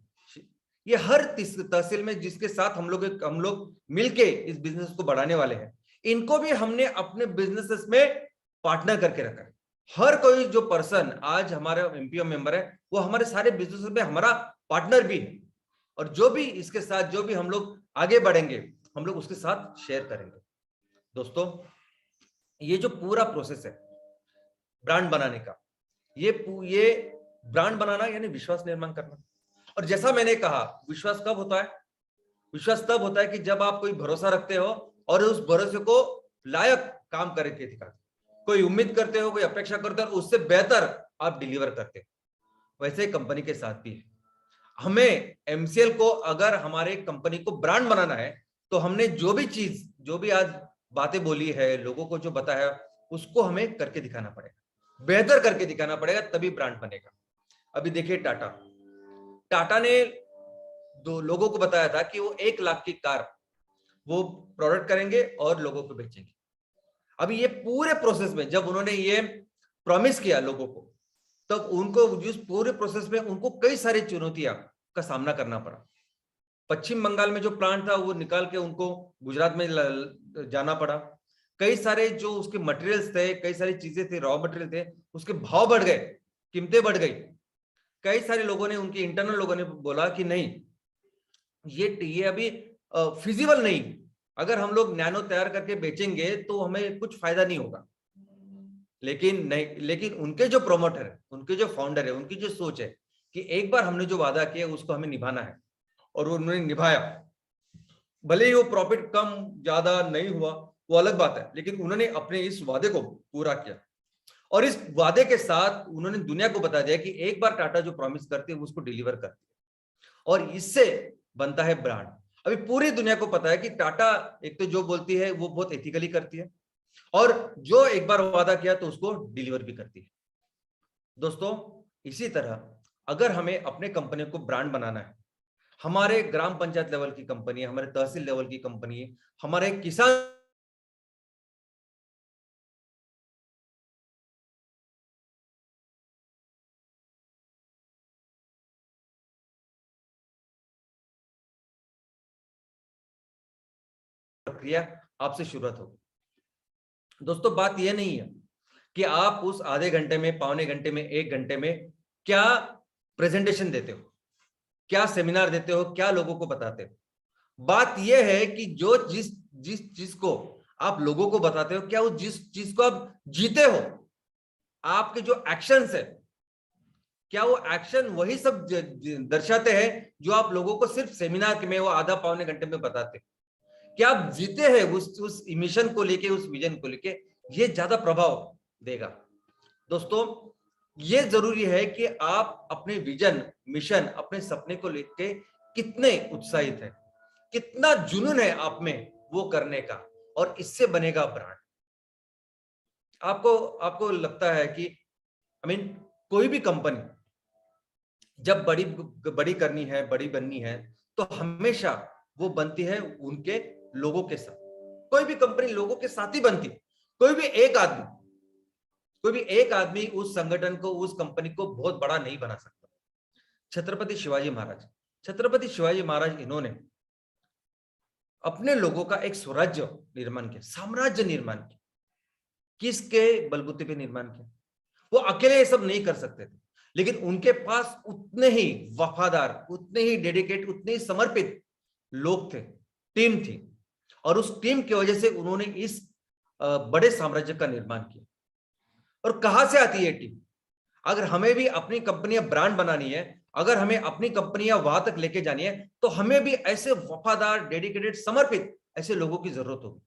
ये हर तहसील में जिसके साथ हम लोग मिलके इस बिजनेस को बढ़ाने वाले हैं, इनको भी हमने अपने बिजनेसेस में पार्टनर करके रखा है। हर कोई जो पर्सन आज हमारा एमपीओ मेंबर है, वो हमारे सारे बिजनेस में हमारा पार्टनर भी है। और जो भी इसके साथ, जो भी हम लोग आगे बढ़ेंगे, हम लोग उसके साथ शेयर करेंगे। दोस्तों, ये जो पूरा प्रोसेस है ब्रांड बनाने का, ये ब्रांड बनाना यानी विश्वास निर्माण करना। और जैसा मैंने कहा, विश्वास कब होता है? विश्वास तब होता है कि जब आप कोई भरोसा रखते हो और उस भरोसे को लायक काम करके दिखाते, कोई उम्मीद करते हो, कोई अपेक्षा करते हो, उससे बेहतर आप डिलीवर करते हो। वैसे ही कंपनी के साथ भी है। हमें एमसीएल को, अगर हमारे कंपनी को ब्रांड बनाना है, तो हमने जो भी आज बातें बोली है, लोगों को जो बताया, उसको हमें करके दिखाना पड़ेगा, बेहतर करके दिखाना पड़ेगा, तभी ब्रांड बनेगा। अभी देखिए, टाटा ने दो लोगों को बताया था कि वो 1 लाख की कार वो प्रोडक्ट करेंगे और लोगों को बेचेंगे। अभी ये पूरे प्रोसेस में जब उन्होंने ये प्रॉमिस किया लोगों को, तब उनको जिस पूरे प्रोसेस में उनको कई सारी चुनौतियां का सामना करना पड़ा। पश्चिम बंगाल में जो प्लांट था वो निकाल के उनको गुजरात में जाना पड़ा। कई सारे जो उसके मटेरियल्स थे, कई सारी चीजें थी, रॉ मटेरियल थे, उसके भाव बढ़ गए, कीमतें बढ़ गई। कई सारे लोगों ने, उनके इंटरनल लोगों ने बोला कि नहीं, ये अभी फिजिबल नहीं, अगर हम लोग नैनो तैयार करके बेचेंगे तो हमें कुछ फायदा नहीं होगा। लेकिन उनके जो प्रोमोटर है, उनके जो फाउंडर है, उनकी जो सोच है कि एक बार हमने जो वादा किया उसको हमें निभाना है, और उन्होंने निभाया। भले ही वो प्रॉफिट कम ज्यादा नहीं हुआ, वो अलग बात है, लेकिन उन्होंने अपने इस वादे को पूरा किया। और इस वादे के साथ उन्होंने दुनिया को बता दिया कि एक बार टाटा जो प्रॉमिस करती है उसको डिलीवर करती है, और इससे बनता है ब्रांड। अभी पूरी दुनिया को पता है कि टाटा एक तो जो बोलती है वो बहुत एथिकली करती है, और जो एक बार वादा किया तो उसको डिलीवर भी करती है। दोस्तों, इसी तरह अगर हमें अपने कंपनी को ब्रांड बनाना है, हमारे ग्राम पंचायत लेवल की कंपनी है, हमारे तहसील लेवल की कंपनी है, हमारे किसान प्रक्रिया आपसे शुरुआत होगी। दोस्तों, बात यह नहीं है कि आप उस आधे घंटे में, पौने घंटे में, 1 घंटे में क्या प्रेजेंटेशन देते हो, क्या सेमिनार देते हो, क्या लोगों को बताते हो। बात यह है कि जो जिस चीज को आप लोगों को बताते हो, क्या वो जिस चीज को आप जीते हो, आपके जो एक्शंस है, क्या वो एक्शन वही सब दर्शाते हैं जो आप लोगों को सिर्फ सेमिनार में वो आधा पौने घंटे में बताते हैं। क्या आप जीते हैं उस मिशन को लेके, उस विजन को लेके, ये ज्यादा प्रभाव देगा। दोस्तों, ये जरूरी है कि आप अपने विजन, मिशन, अपने सपने को लेके कितने उत्साहित हैं, कितना जुनून है आप में वो करने का, और इससे बनेगा ब्रांड। आपको आपको लगता है कि कोई भी कंपनी जब बड़ी बड़ी करनी है, बड़ी बननी है, तो हमेशा वो बनती है उनके लोगों के साथ। कोई भी कंपनी लोगों के साथ ही बनती है। कोई भी एक आदमी उस संगठन को, उस कंपनी को बहुत बड़ा नहीं बना सकता। छत्रपति शिवाजी महाराज इन्होंने अपने लोगों का एक स्वराज्य निर्माण किया, साम्राज्य निर्माण किया। किसके बलबूते पे निर्माण किया? वो अकेले ये सब नहीं कर सकते थे, लेकिन उनके पास उतने ही वफादार, उतने ही डेडिकेट, उतने ही समर्पित लोग थे, टीम थी, और उस टीम की वजह से उन्होंने इस बड़े साम्राज्य का निर्माण किया। और कहां से आती है टीम? अगर हमें भी अपनी कंपनियां ब्रांड बनानी है, अगर हमें अपनी कंपनियां वहां तक लेके जानी है, तो हमें भी ऐसे वफादार, डेडिकेटेड, समर्पित ऐसे लोगों की जरूरत होगी।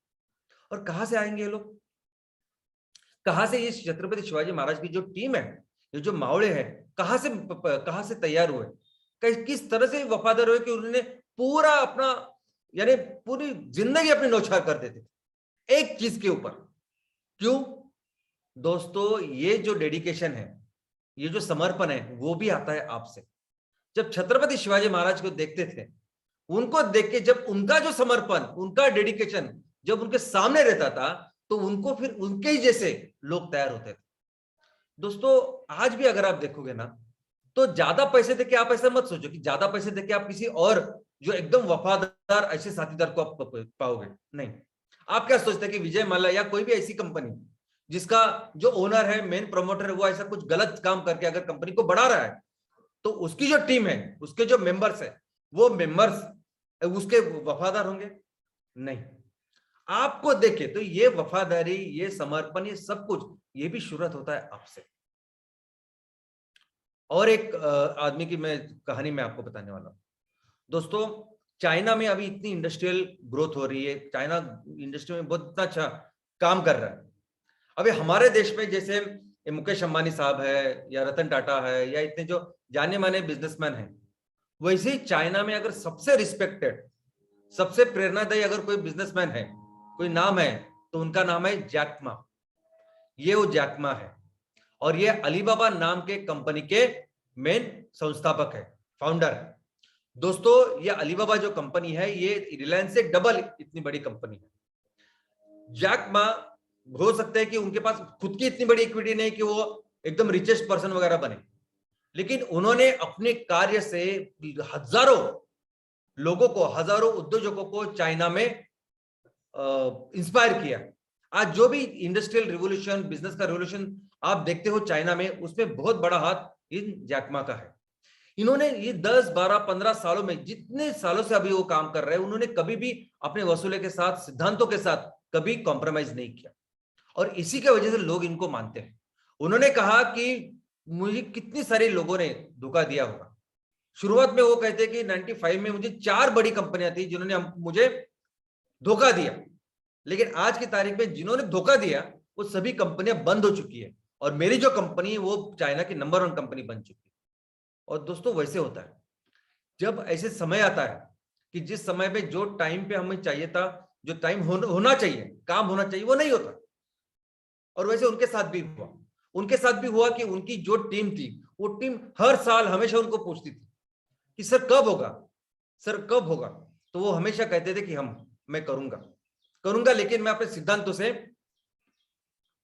और कहां से आएंगे ये लोग? कहां से इस छत्रपति शिवाजी महाराज की जो टीम है, ये जो मावड़े हैं, कहां से तैयार हुए, किस तरह से वफादार हुए कि उन्होंने पूरा अपना, यानी पूरी जिंदगी अपनी न्यौछावर कर देते थे एक चीज के ऊपर। क्यों दोस्तों? ये जो डेडिकेशन है, ये जो समर्पण है, वो भी आता है आपसे। जब छत्रपति शिवाजी महाराज को देखते थे, उनको देख के जब उनका जो समर्पण, उनका डेडिकेशन जब उनके सामने रहता था, तो उनको फिर उनके ही जैसे लोग तैयार होते थे। दोस्तों आज भी अगर आप देखोगे ना, तो ज्यादा पैसे देके आप ऐसा मत सोचो कि ज्यादा पैसे देके आप किसी और जो एकदम वफादार ऐसे साथीदार को आप पाओगे। नहीं, आप क्या सोचते हैं कि विजय माल्या या कोई भी ऐसी कंपनी जिसका जो ओनर है, मेन प्रमोटर है, वो ऐसा कुछ गलत काम करके अगर कंपनी को बढ़ा रहा है, तो उसकी जो टीम है, उसके जो मेंबर्स है, वो मेंबर्स उसके वफादार होंगे? नहीं। आपको देखे तो ये वफादारी, ये समर्पण, ये सब कुछ, ये भी शुरुआत होता है आपसे। और एक आदमी की मैं कहानी में आपको बताने वाला हूं। दोस्तों चाइना में अभी इतनी इंडस्ट्रियल ग्रोथ हो रही है, चाइना इंडस्ट्री में बहुत अच्छा काम कर रहा है। अभी हमारे देश में जैसे मुकेश अंबानी साहब है, या रतन टाटा है, या इतने जो जाने माने बिजनेसमैन हैं, वैसे ही चाइना में अगर सबसे रिस्पेक्टेड, सबसे प्रेरणादायी अगर कोई बिजनेसमैन है, कोई नाम है, तो उनका नाम है जैक मा। ये वो जैक मा है, और ये अलीबाबा नाम के कंपनी के मेन संस्थापक है, फाउंडर है। दोस्तों ये अलीबाबा जो कंपनी है, ये रिलायंस से डबल इतनी बड़ी कंपनी है। जैक मा हो सकता है कि उनके पास खुद की इतनी बड़ी इक्विटी नहीं कि वो एकदम रिचेस्ट पर्सन वगैरह बने, लेकिन उन्होंने अपने कार्य से हजारों लोगों को, हजारों उद्योजकों को चाइना में इंस्पायर किया। आज जो भी इंडस्ट्रियल रिवोल्यूशन, बिजनेस का रिवोल्यूशन आप देखते हो चाइना में, उसमें बहुत बड़ा हाथ इन जैक मा का है। इन्होंने ये 10, 12, 15 सालों में, जितने सालों से अभी वो काम कर रहे हैं, उन्होंने कभी भी अपने वसूले के साथ, सिद्धांतों के साथ कभी कॉम्प्रोमाइज नहीं किया, और इसी के वजह से लोग इनको मानते हैं। उन्होंने कहा कि मुझे कितनी सारे लोगों ने धोखा दिया होगा। शुरुआत में वो कहते कि 95 में मुझे 4 बड़ी कंपनियां थी जिन्होंने मुझे धोखा दिया, लेकिन आज की तारीख में जिन्होंने धोखा दिया वो सभी कंपनियां बंद हो चुकी है, और मेरी जो कंपनी है वो चाइना की नंबर 1 कंपनी बन चुकी है। और दोस्तों वैसे होता है, जब ऐसे समय आता है कि जिस समय पे जो टाइम पे हमें चाहिए था, जो टाइम होना चाहिए, काम होना चाहिए, वो नहीं होता। और वैसे उनके साथ भी हुआ। उनके साथ भी हुआ कि उनकी जो टीम थी, वो टीम हर साल हमेशा उनको पूछती थी कि सर कब होगा, सर कब होगा। तो वो हमेशा कहते थे कि मैं करूंगा, लेकिन मैं अपने सिद्धांतों से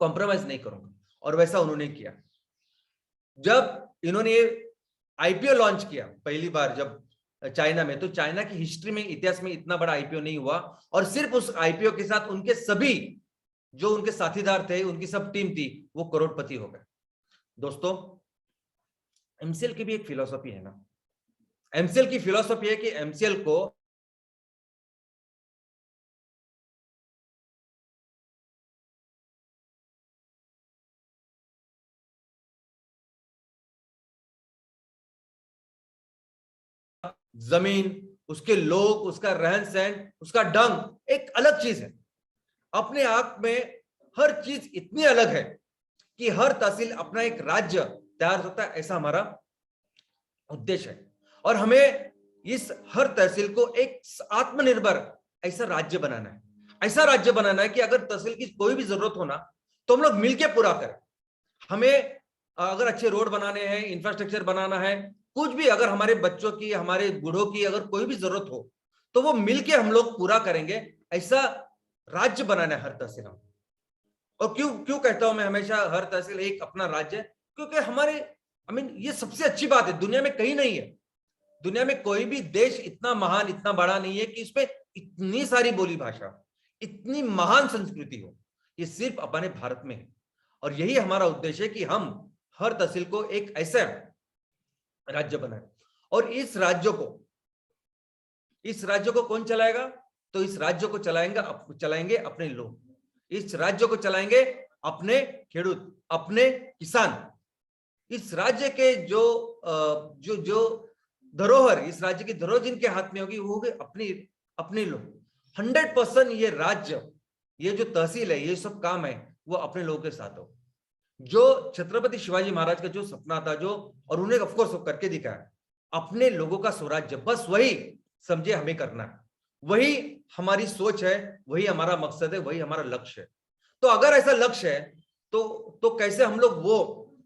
कॉम्प्रोमाइज नहीं करूंगा। और वैसा उन्होंने किया। जब इन्होंने आईपीओ लॉन्च किया पहली बार जब चाइना में, तो चाइना की हिस्ट्री में, इतिहास में इतना बड़ा आईपीओ नहीं हुआ, और सिर्फ उस आईपीओ के साथ उनके सभी जो उनके साथीदार थे, उनकी सब टीम थी, वो करोड़पति हो गए। दोस्तों एमसीएल की भी एक फिलॉसफी है ना। एमसीएल की फिलॉसफी है कि एमसीएल को जमीन, उसके लोग, उसका रहन सहन, उसका ढंग एक अलग चीज है। अपने आप में हर चीज इतनी अलग है कि हर तहसील अपना एक राज्य तैयार हो सकता है, ऐसा हमारा उद्देश्य है। और हमें इस हर तहसील को एक आत्मनिर्भर ऐसा राज्य बनाना है, ऐसा राज्य बनाना है कि अगर तहसील की कोई भी जरूरत हो ना तो हम लोग मिलकर पूरा करें। हमें अगर अच्छे रोड बनाने हैं, इंफ्रास्ट्रक्चर बनाना है, कुछ भी अगर हमारे बच्चों की, हमारे बूढ़ों की अगर कोई भी जरूरत हो तो वो मिलके हम लोग पूरा करेंगे, ऐसा राज्य बनाना है हर तहसील में। और क्यों क्यों कहता हूं मैं हमेशा हर तहसील एक अपना राज्य, क्योंकि हमारे ये सबसे अच्छी बात है, दुनिया में कहीं नहीं है। दुनिया में कोई भी देश इतना महान, इतना बड़ा नहीं है कि इसमें इतनी सारी बोली भाषा, इतनी महान संस्कृति हो। ये सिर्फ अपने भारत में है। और यही हमारा उद्देश्य है कि हम हर तहसील को एक ऐसा राज्य बनाए। और इस राज्य को कौन चलाएगा? तो इस राज्य को चलाएंगे अपने लोग, इस राज्य को चलाएंगे अपने खेडूत, अपने किसान। इस राज्य के जो धरोहर, इस राज्य की धरोहर जिनके हाथ में होगी वो होंगे अपने लोग। 100% ये राज्य, ये जो तहसील है, ये सब काम है वो अपने लोगों के साथ हो। जो छत्रपति शिवाजी महाराज का जो सपना था, जो और उन्हें ऑफ कोर्स करके दिखाया, अपने लोगों का स्वराज्य, बस वही समझे हमें करना है। वही हमारी सोच है, वही हमारा मकसद है, वही हमारा लक्ष्य है। तो अगर ऐसा लक्ष्य है तो कैसे हम लोग वो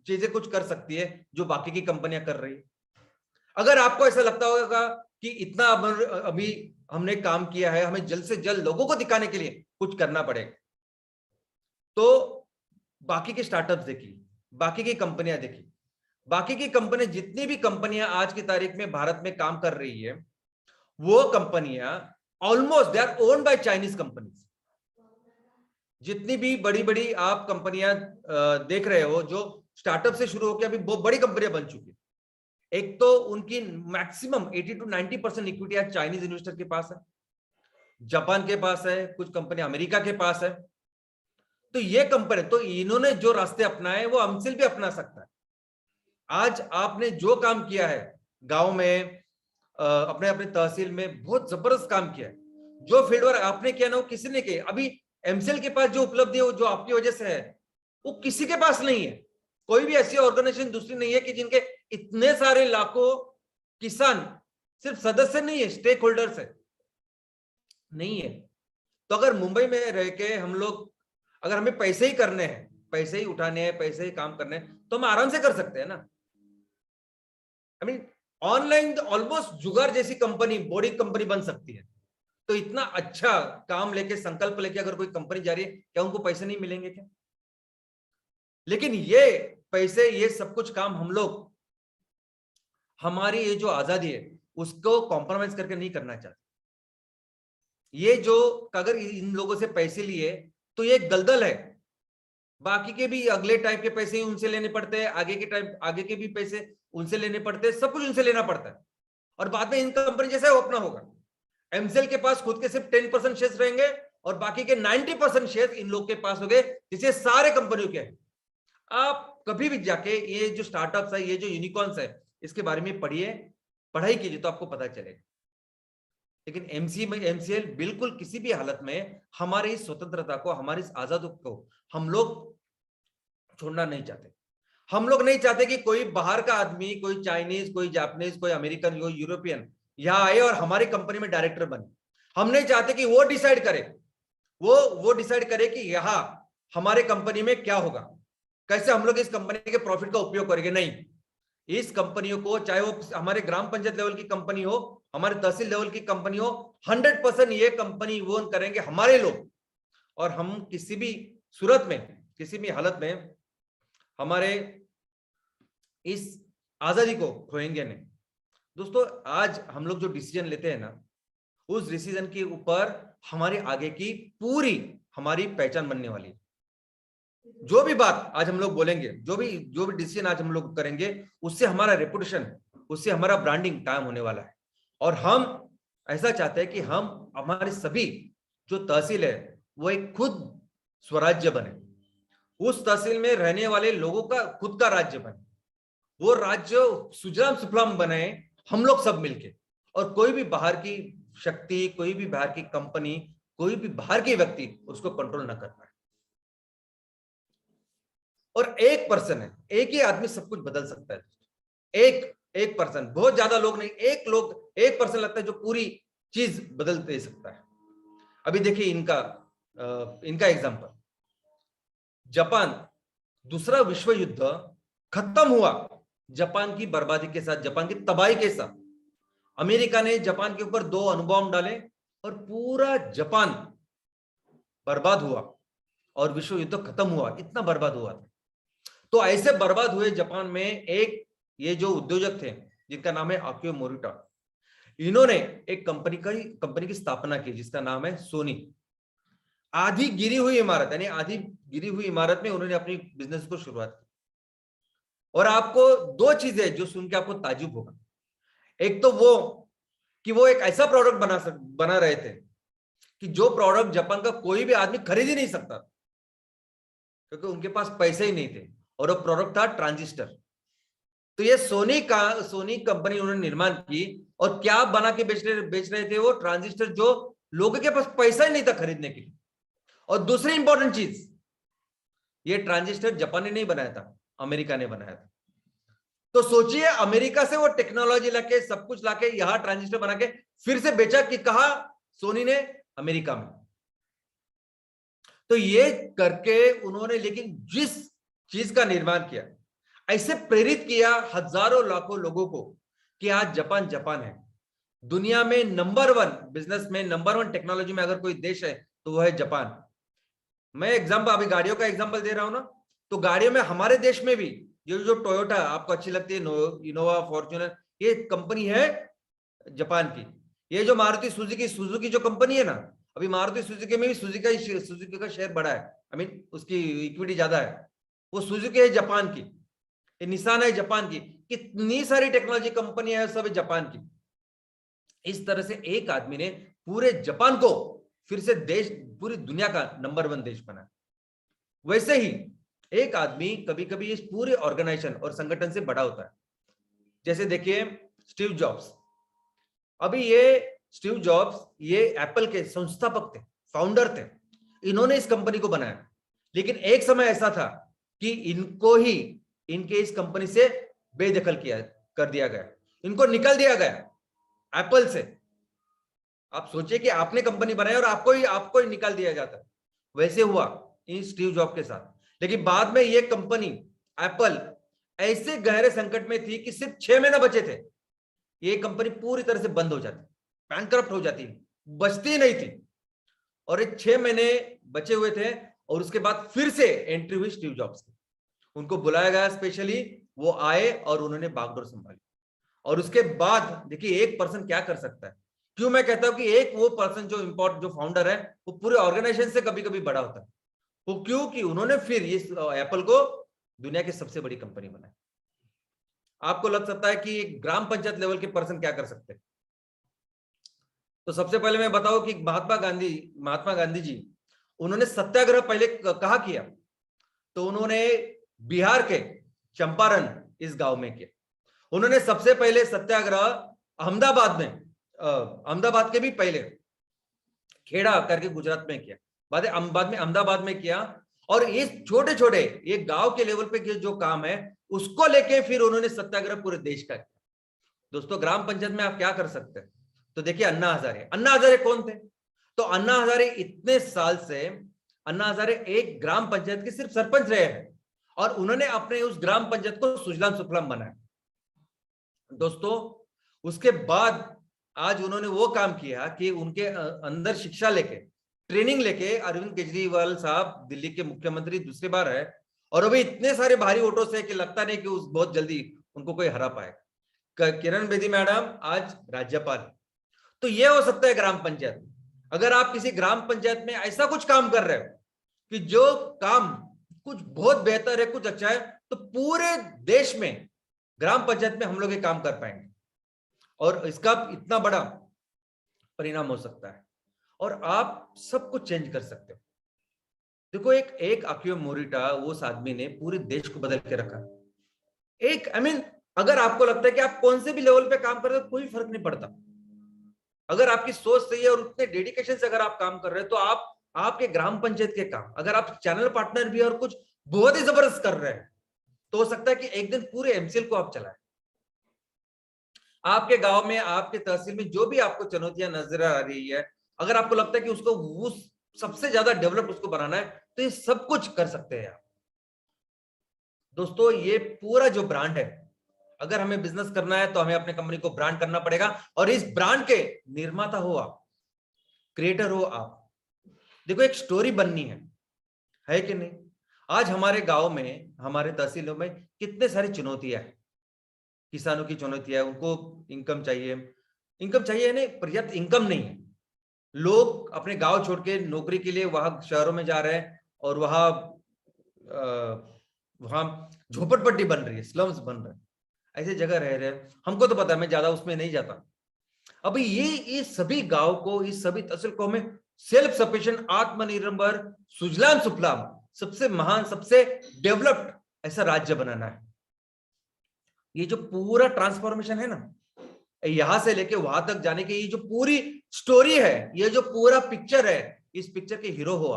चीजें कुछ कर सकती है जो बाकी की कंपनियां कर रही है। अगर आपको ऐसा लगता होगा कि इतना अभी हमने काम किया है, हमें जल्द से जल्द लोगों को दिखाने के लिए कुछ करना पड़ेगा, तो बाकी के स्टार्टअप्स देखिए, बाकी की कंपनियां देखिए, बाकी की कंपनियां, जितनी भी कंपनियां आज की तारीख में भारत में काम कर रही है, वो कंपनियां almost they are owned by Chinese companies. जितनी भी बड़ी बड़ी आप कंपनियां देख रहे हो, जो स्टार्टअप से शुरू होकर अभी बहुत बड़ी कंपनियां बन चुकी है, एक तो उनकी मैक्सिमम 80 to 90% इक्विटी आज चाइनीज इन्वेस्टर के पास है, जापान के पास है, कुछ कंपनी अमेरिका के पास है। तो ये कंपनी, तो इन्होंने जो रास्ते अपनाए वो हमसे भी अपना सकता है। आज आपने जो काम किया है गांव में, अपने अपने तहसील में, बहुत जबरदस्त काम किया है। जो फील्ड वर्क आपने किया ना वो किसी ने किया। अभी एमसीएल के पास जो उपलब्धि है, वो जो आपकी वजह से है, वो किसी के पास नहीं है। कोई भी ऐसी ऑर्गेनाइजेशन दूसरी नहीं है कि जिनके इतने सारे लाखों किसान सिर्फ सदस्य नहीं है, स्टेक होल्डर्स है, नहीं है। तो अगर मुंबई में रह के हम लोग, अगर हमें पैसे ही करने हैं, पैसे ही उठाने हैं, पैसे ही काम करने हैं, तो हम आराम से कर सकते हैं ना। ऑनलाइन ऑलमोस्ट जुगाड़ जैसी कंपनी, बड़ी कंपनी बन सकती है। तो इतना अच्छा काम लेके, संकल्प लेके अगर कोई कंपनी जा रही है, क्या उनको पैसे नहीं मिलेंगे क्या? लेकिन ये पैसे, ये सब कुछ काम हम लोग, हमारी ये जो आजादी है उसको कॉम्प्रोमाइज करके नहीं करना चाहते। ये जो अगर इन लोगों से पैसे लिए तो ये दलदल है। बाकी के भी अगले टाइप के पैसे उनसे लेने पड़ते हैं, आगे के भी पैसे उनसे लेने पड़ते हैं, सब कुछ उनसे लेना पड़ता है। और बाद में इनका कंपनी जैसा है वो अपना होगा। एमसेल के पास खुद के सिर्फ 10% शेयर्स रहेंगे और बाकी के 90% शेयर्स इन लोग के पास हो गए, जिसे सारे कंपनियों के। आप कभी भी जाके ये जो स्टार्टअप्स है, ये जो यूनिकॉर्न्स है, इसके बारे में पढ़िए, पढ़ाई कीजिए तो आपको पता चलेगा। लेकिन एमसीएल बिल्कुल किसी भी हालत में हमारी इस स्वतंत्रता को, हमारी इस आजादी को हम लोग छोड़ना नहीं चाहते। हम लोग नहीं चाहते कि कोई बाहर का आदमी, कोई चाइनीज, कोई जापानीज, कोई अमेरिकन, कोई यूरोपियन यहाँ आए और हमारी कंपनी में डायरेक्टर बने। हम नहीं चाहते कि वो डिसाइड करे, वो डिसाइड करे कि यहाँ हमारे कंपनी में क्या होगा, कैसे हम लोग इस कंपनी के प्रॉफिट का उपयोग करेंगे। नहीं, इस कंपनियों को, चाहे वो हमारे ग्राम पंचायत लेवल की कंपनी हो, हमारे तहसील लेवल की कंपनी हो, 100% ये कंपनी वो करेंगे हमारे लोग। और हम किसी भी सूरत में, किसी भी हालत में हमारे इस आजादी को खोएंगे नहीं। दोस्तों, आज हम लोग जो डिसीजन लेते हैं ना, उस डिसीजन के ऊपर हमारे आगे की पूरी हमारी पहचान बनने वाली है। जो भी बात आज हम लोग बोलेंगे, जो भी डिसीजन आज हम लोग करेंगे, उससे हमारा रेपुटेशन, उससे हमारा ब्रांडिंग कायम होने वाला है। और हम ऐसा चाहते हैं कि हम, हमारे सभी जो तहसील है वो एक खुद स्वराज्य बने, उस तहसील में रहने वाले लोगों का खुद का राज्य बने, वो राज्य सुजलाम सुफलाम बने, हम लोग सब मिलके। और कोई भी बाहर की शक्ति, कोई भी बाहर की कंपनी, कोई भी बाहर के व्यक्ति उसको कंट्रोल ना कर पाए। और एक पर्सन है, एक ही आदमी सब कुछ बदल सकता है। एक एक पर्सन, बहुत ज्यादा लोग नहीं, एक पर्सन लगता है जो पूरी चीज बदल दे सकता है। अभी देखिए इनका एग्जांपल, जापान, दूसरा विश्व युद्ध खत्म हुआ जापान की बर्बादी के साथ, जापान की तबाही के साथ। अमेरिका ने जापान के ऊपर 2 अणुबॉम्ब डाले और पूरा जापान बर्बाद हुआ और विश्व युद्ध खत्म हुआ, इतना बर्बाद हुआ था। तो ऐसे बर्बाद हुए जापान में एक ये जो उद्योजक थे जिनका नाम है आकियो मोरिटा, इन्होंने एक कंपनी की स्थापना की जिसका नाम है सोनी। आधी गिरी हुई इमारत, यानी आधी गिरी हुई इमारत में उन्होंने अपनी बिजनेस को शुरुआत की। और आपको 2 चीजें जो सुन के आपको ताजुब होगा, एक तो वो कि वो एक ऐसा प्रोडक्ट बना रहे थे कि जो प्रोडक्ट जापान का कोई भी आदमी खरीद ही नहीं सकता क्योंकि उनके पास पैसे ही नहीं थे, और वो प्रोडक्ट था ट्रांजिस्टर। तो ये सोनी कंपनी उन्होंने निर्माण की, और क्या बना के बेच रहे थे वो ट्रांजिस्टर जो लोगों के पास पैसा ही नहीं था खरीदने के लिए। और दूसरी इंपॉर्टेंट चीज, ये ट्रांजिस्टर जापान ने नहीं बनाया था, अमेरिका ने बनाया था। तो सोचिए, अमेरिका से वो टेक्नोलॉजी लाके, सब कुछ लाके यहां ट्रांजिस्टर बना के फिर से बेचा कि कहा, सोनी ने, अमेरिका में। तो ये करके उन्होंने लेकिन जिस चीज का निर्माण किया, ऐसे प्रेरित किया हजारों लाखों लोगों को कि आज जापान है। दुनिया में नंबर 1 बिजनेस में, नंबर 1 टेक्नोलॉजी में अगर कोई देश है तो वो है जापान। मैं अभी गाड़ियों का एग्जांपल दे रहा हूं ना, तो गाड़ियों में हमारे देश में भी ये जो टोयोटा आपको अच्छी लगती है, इनोवा, फॉर्च्यूनर, ये कंपनी है जापान की। ये जो मारुति सुजुकी जो कंपनी है ना, अभी मारुति सुजुकी में भी सुजुकी का शेयर बढ़ा है, आई मीन उसकी इक्विटी ज्यादा है। वो सुजुकी है जापान की, ये निसान है जापान की, कितनी सारी टेक्नोलॉजी कंपनी है सब जापान की। इस तरह से एक आदमी ने पूरे जापान को फिर से पूरी दुनिया का नंबर 1 देश बना। वैसे ही एक आदमी कभी कभी इस पूरे ऑर्गेनाइजेशन और संगठन से बड़ा होता है। जैसे देखिए स्टीव जॉब्स, अभी ये स्टीव जॉब्स ये एप्पल के संस्थापक थे, फाउंडर थे, इन्होंने इस कंपनी को बनाया। लेकिन एक समय ऐसा था कि इनको ही इनके इस कंपनी से बेदखल कर दिया गया, इनको निकल दिया गया एप्पल से। आप सोचिए कि आपने कंपनी बनाई और आपको ही निकाल दिया जाता है। वैसे हुआ इन स्टीव जॉब के साथ। लेकिन बाद में ये कंपनी एप्पल ऐसे गहरे संकट में थी कि सिर्फ 6 महीने बचे थे, ये कंपनी पूरी तरह से बंद हो जाती, बैंकरप्ट हो जाती, बचती नहीं थी। और ये 6 महीने बचे हुए थे, और उसके बाद फिर से एंट्री हुई स्टीव जॉब्स की। उनको बुलाया गया स्पेशली, वो आए और उन्होंने बागडोर संभाली। और उसके बाद देखिए एक पर्सन क्या कर सकता है। क्यों मैं कहता हूं कि एक वो पर्सन जो फाउंडर है वो पूरे ऑर्गेनाइजेशन से कभी कभी बड़ा होता है। वो क्योंकि उन्होंने फिर इस एप्पल को दुनिया की सबसे बड़ी कंपनी बनाई। आपको लग सकता है कि ग्राम पंचायत लेवल के पर्सन क्या कर सकते हैं। तो सबसे पहले मैं बताऊं कि महात्मा गांधी जी, उन्होंने सत्याग्रह पहले कहाँ किया, तो उन्होंने बिहार के चंपारण इस गांव में किया। उन्होंने सबसे पहले सत्याग्रह अहमदाबाद के भी पहले खेड़ा करके गुजरात में किया, बाद में अहमदाबाद में किया। और इस छोटे छोटे ये गांव के लेवल पे जो काम है उसको लेके फिर उन्होंने सत्याग्रह पूरे देश का किया। दोस्तों ग्राम पंचायत में आप क्या कर सकते हैं, तो देखिए अन्ना हजारे कौन थे। तो अन्ना हजारे इतने साल से अन्ना हजारे एक ग्राम पंचायत के सिर्फ सरपंच रहे हैं, और उन्होंने अपने उस ग्राम पंचायत को सुजलाम सुफलाम बनाया। दोस्तों उसके बाद आज उन्होंने वो काम किया कि उनके अंदर शिक्षा लेके, ट्रेनिंग लेके अरविंद केजरीवाल साहब दिल्ली के मुख्यमंत्री दूसरी बार है, और अभी इतने सारे भारी वोटों से कि लगता नहीं कि बहुत जल्दी उनको कोई हरा पाएगा। किरण बेदी मैडम आज राज्यपाल। तो ये हो सकता है ग्राम पंचायत। अगर आप किसी ग्राम पंचायत में ऐसा कुछ काम कर रहे हो कि जो काम कुछ बहुत बेहतर है, कुछ अच्छा है, तो पूरे देश में ग्राम पंचायत में हम लोग ये काम कर पाएंगे, और इसका इतना बड़ा परिणाम हो सकता है, और आप सब कुछ चेंज कर सकते हो। देखो एक आकियो मोरिटा, उस आदमी ने पूरे देश को बदल के रखा। अगर आपको लगता है कि आप कौन से भी लेवल पे काम कर रहे हो, कोई फर्क नहीं पड़ता। अगर आपकी सोच सही है और उतने डेडिकेशन से अगर आप काम कर रहे हो, तो आपके ग्राम पंचायत के काम, अगर आप चैनल पार्टनर भी और कुछ बहुत ही जबरदस्त कर रहे हैं, तो हो सकता है कि एक दिन पूरे एमसीएल को आप चलाएं। आपके गांव में, आपके तहसील में जो भी आपको चुनौतियां नजर आ रही है, अगर आपको लगता है कि उसको उस सबसे ज्यादा डेवलप उसको बनाना है, तो ये सब कुछ कर सकते हैं आप। दोस्तों, ये पूरा जो ब्रांड है, अगर हमें बिजनेस करना है तो हमें अपने कंपनी को ब्रांड करना पड़ेगा, और इस ब्रांड के निर्माता हो आप, क्रिएटर हो आप। देखो, एक स्टोरी बननी है कि नहीं? आज हमारे गांव में, हमारे तहसीलों में कितने सारी चुनौतियां हैं। किसानों की चुनौतियां है, उनको इनकम चाहिए, इनकम चाहिए नहीं, पर्याप्त इनकम नहीं है। लोग अपने गांव छोड़ के नौकरी के लिए वहां शहरों में जा रहे हैं, और वहां झोपड़पट्टी बन रही है, स्लम्स बन रहे हैं, ऐसे जगह रह रहे हैं। हमको तो पता है, मैं ज्यादा उसमें नहीं जाता। अभी ये सभी गांव को, इस सभी तहसील को हमें सेल्फ सफिशिएंट, आत्मनिर्भर, सुजलाम सुफलाम, सबसे महान, सबसे डेवलप्ड ऐसा राज्य बनाना है। ये जो पूरा ट्रांसफॉर्मेशन है ना, यहां से लेके वहां तक जाने की ये जो पूरी स्टोरी है, ये जो पूरा पिक्चर है, इस पिक्चर के हीरो हो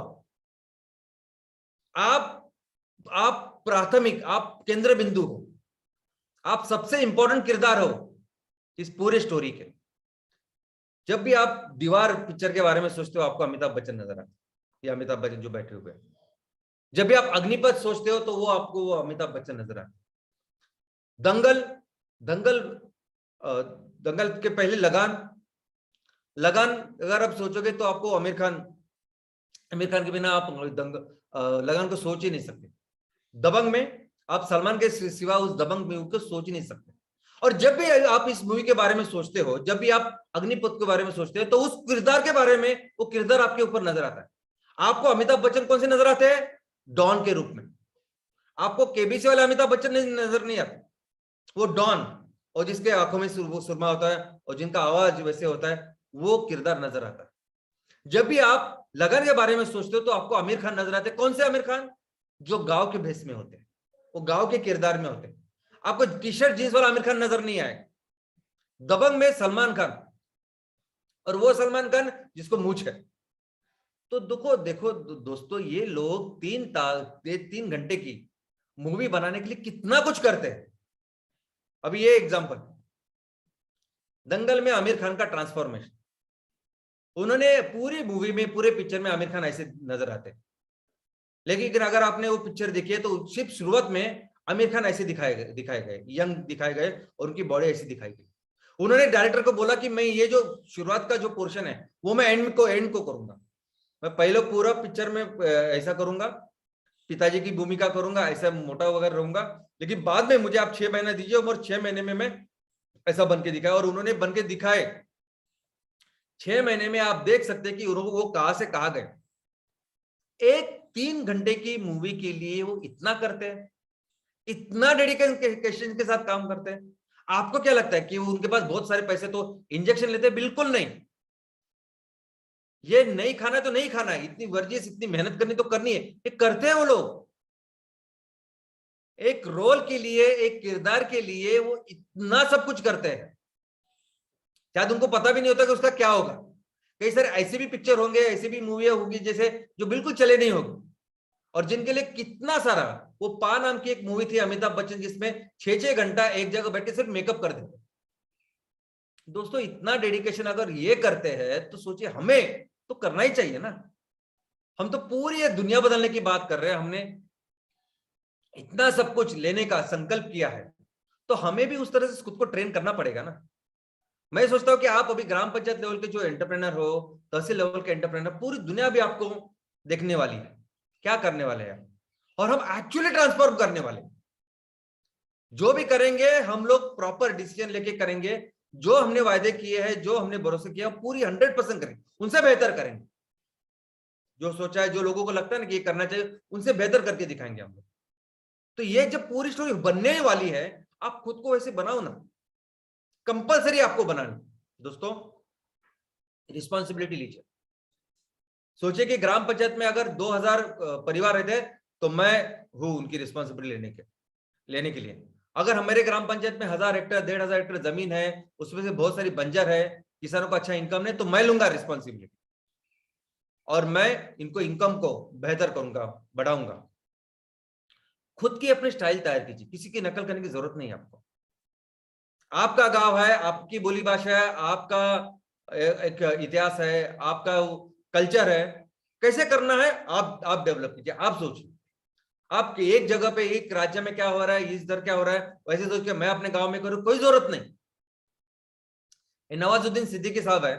आप प्राथमिक, आप केंद्र बिंदु हो, आप सबसे इंपॉर्टेंट किरदार हो इस पूरे स्टोरी के। जब भी आप दीवार पिक्चर के बारे में सोचते हो, आपको अमिताभ बच्चन नजर आता है, ये अमिताभ बच्चन जो बैठे हुए हैं। जब भी आप अग्निपथ सोचते हो, तो वो आपको वो अमिताभ बच्चन नजर आता है। दंगल दंगल दंगल के पहले लगान अगर आप सोचोगे तो आपको आमिर खान के बिना आप लगान को सोच ही नहीं सकते। दबंग में आप सलमान के सिवा उस दबंग मूवी को सोच ही नहीं सकते। और जब भी आप इस मूवी के बारे में सोचते हो, जब भी आप अग्निपथ के बारे में सोचते हो, तो उस किरदार के बारे में, वो किरदार आपके ऊपर नजर आता है। आपको अमिताभ बच्चन कौन से नजर आते हैं? डॉन के रूप में। आपको केबीसी वाले अमिताभ बच्चन नजर नहीं आते, वो डॉन, और जिसके आंखों में सुरमा होता है और जिनका आवाज वैसे होता है, वो किरदार नजर आता है। जब भी आप लगन के बारे में सोचते हो, तो आपको आमिर खान नजर आते हैं। कौन से आमिर खान? जो गांव के भेष में होते हैं, वो गांव के किरदार में होते हैं। आपको टी शर्ट जींस वाला आमिर खान नजर नहीं आएगा। दबंग में सलमान खान, और वो सलमान खान जिसको मूंछ है। तो देखो दोस्तों, ये लोग 3 घंटे की मूवी बनाने के लिए कितना कुछ करते हैं। अभी ये एग्जांपल, दंगल में आमिर खान का ट्रांसफॉर्मेशन, उन्होंने पूरी मूवी में, पूरे पिक्चर में आमिर खान ऐसे नजर आते हैं, लेकिन अगर आपने वो पिक्चर देखी है तो सिर्फ शुरुआत में आमिर खान ऐसे दिखाए गए, यंग दिखाए गए, और उनकी बॉडी ऐसी दिखाई गई। उन्होंने डायरेक्टर को बोला कि मैं ये जो शुरुआत का जो पोर्शन है, वो मैं एंड को करूंगा। मैं पहले पूरा पिक्चर में ऐसा करूंगा, पिताजी की भूमिका करूंगा, ऐसा मोटा वगैरह रहूंगा, लेकिन बाद में मुझे आप 6 महीना दीजिए, और 6 महीने में मैं ऐसा बन के दिखाया। और उन्होंने बन के दिखाए। 6 महीने में आप देख सकते हैं कि वो कहां से कहां गए। एक 3 घंटे की मूवी के लिए वो इतना करते हैं, इतना डेडिकेशन के साथ काम करते हैं। आपको क्या लगता है कि उनके पास बहुत सारे पैसे तो इंजेक्शन लेते हैं? बिल्कुल नहीं। ये नहीं खाना तो नहीं खाना है, इतनी वर्जिश, इतनी मेहनत करनी तो करनी है, ये करते हैं वो लोग। एक रोल के लिए, एक किरदार के लिए वो इतना सब कुछ करते हैं, शायद उनको पता भी नहीं होता कि उसका क्या होगा। कई सारे ऐसे भी पिक्चर होंगे, ऐसी भी मूवियां होगी जैसे जो बिल्कुल चले नहीं होगी, और जिनके लिए कितना सारा, वो पा नाम की एक मूवी थी अमिताभ बच्चन, जिसमें 6-6 घंटा एक जगह बैठ के सिर्फ मेकअप कर देते। दोस्तों, इतना डेडिकेशन अगर ये करते हैं, तो सोचिए हमें तो करना ही चाहिए ना। हम तो पूरी दुनिया बदलने की बात कर रहे हैं, हमने इतना सब कुछ लेने का संकल्प किया है, तो हमें भी उस तरह से खुद को ट्रेन करना पड़ेगा ना। मैं सोचता हूं कि आप अभी ग्राम पंचायत लेवल के जो एंटरप्रेनर हो, तहसील लेवल के एंटरप्रेनर, पूरी दुनिया भी आपको देखने वाली है, क्या करने वाले हैं, और हम एक्चुअली ट्रांसफॉर्म करने वाले। जो भी करेंगे हम लोग प्रॉपर डिसीजन लेके करेंगे, जो हमने वायदे किए हैं, जो हमने भरोसे किया, पूरी 100% करेंगे, उनसे बेहतर करेंगे। जो सोचा है, जो लोगों को लगता है ना कि ये करना चाहिए, उनसे बेहतर करके दिखाएंगे हम लोग। तो ये जब पूरी स्टोरी बनने वाली है, आप खुद को वैसे बनाओ ना, कंपलसरी आपको बनाना। दोस्तों, रिस्पॉन्सिबिलिटी लीजिए। सोचिए कि ग्राम पंचायत में अगर 2000 परिवार रहते, तो मैं हूं उनकी रिस्पॉन्सिबिलिटी लेने के लिए। अगर हमारे ग्राम पंचायत में 1000 हेक्टेयर, 1500 हेक्टेयर जमीन है, उसमें से बहुत सारी बंजर है, किसानों को अच्छा इनकम नहीं, तो मैं लूंगा रिस्पॉन्सिबिलिटी, और मैं इनको इनकम को बेहतर करूंगा, बढ़ाऊंगा। खुद की अपनी स्टाइल तैयार कीजिए, किसी की नकल करने की जरूरत नहीं है आपको। आपका गांव है, आपकी बोली भाषा है, आपका एक इतिहास है, आपका कल्चर है, कैसे करना है आप डेवलप कीजिए, आप सोचिए। आप एक जगह पे एक राज्य में क्या हो रहा है, इस दर क्या हो रहा है, वैसे सोच के मैं अपने गांव में करूं, कोई जरूरत नहीं। नवाजुद्दीन सिद्दीकी साहब है,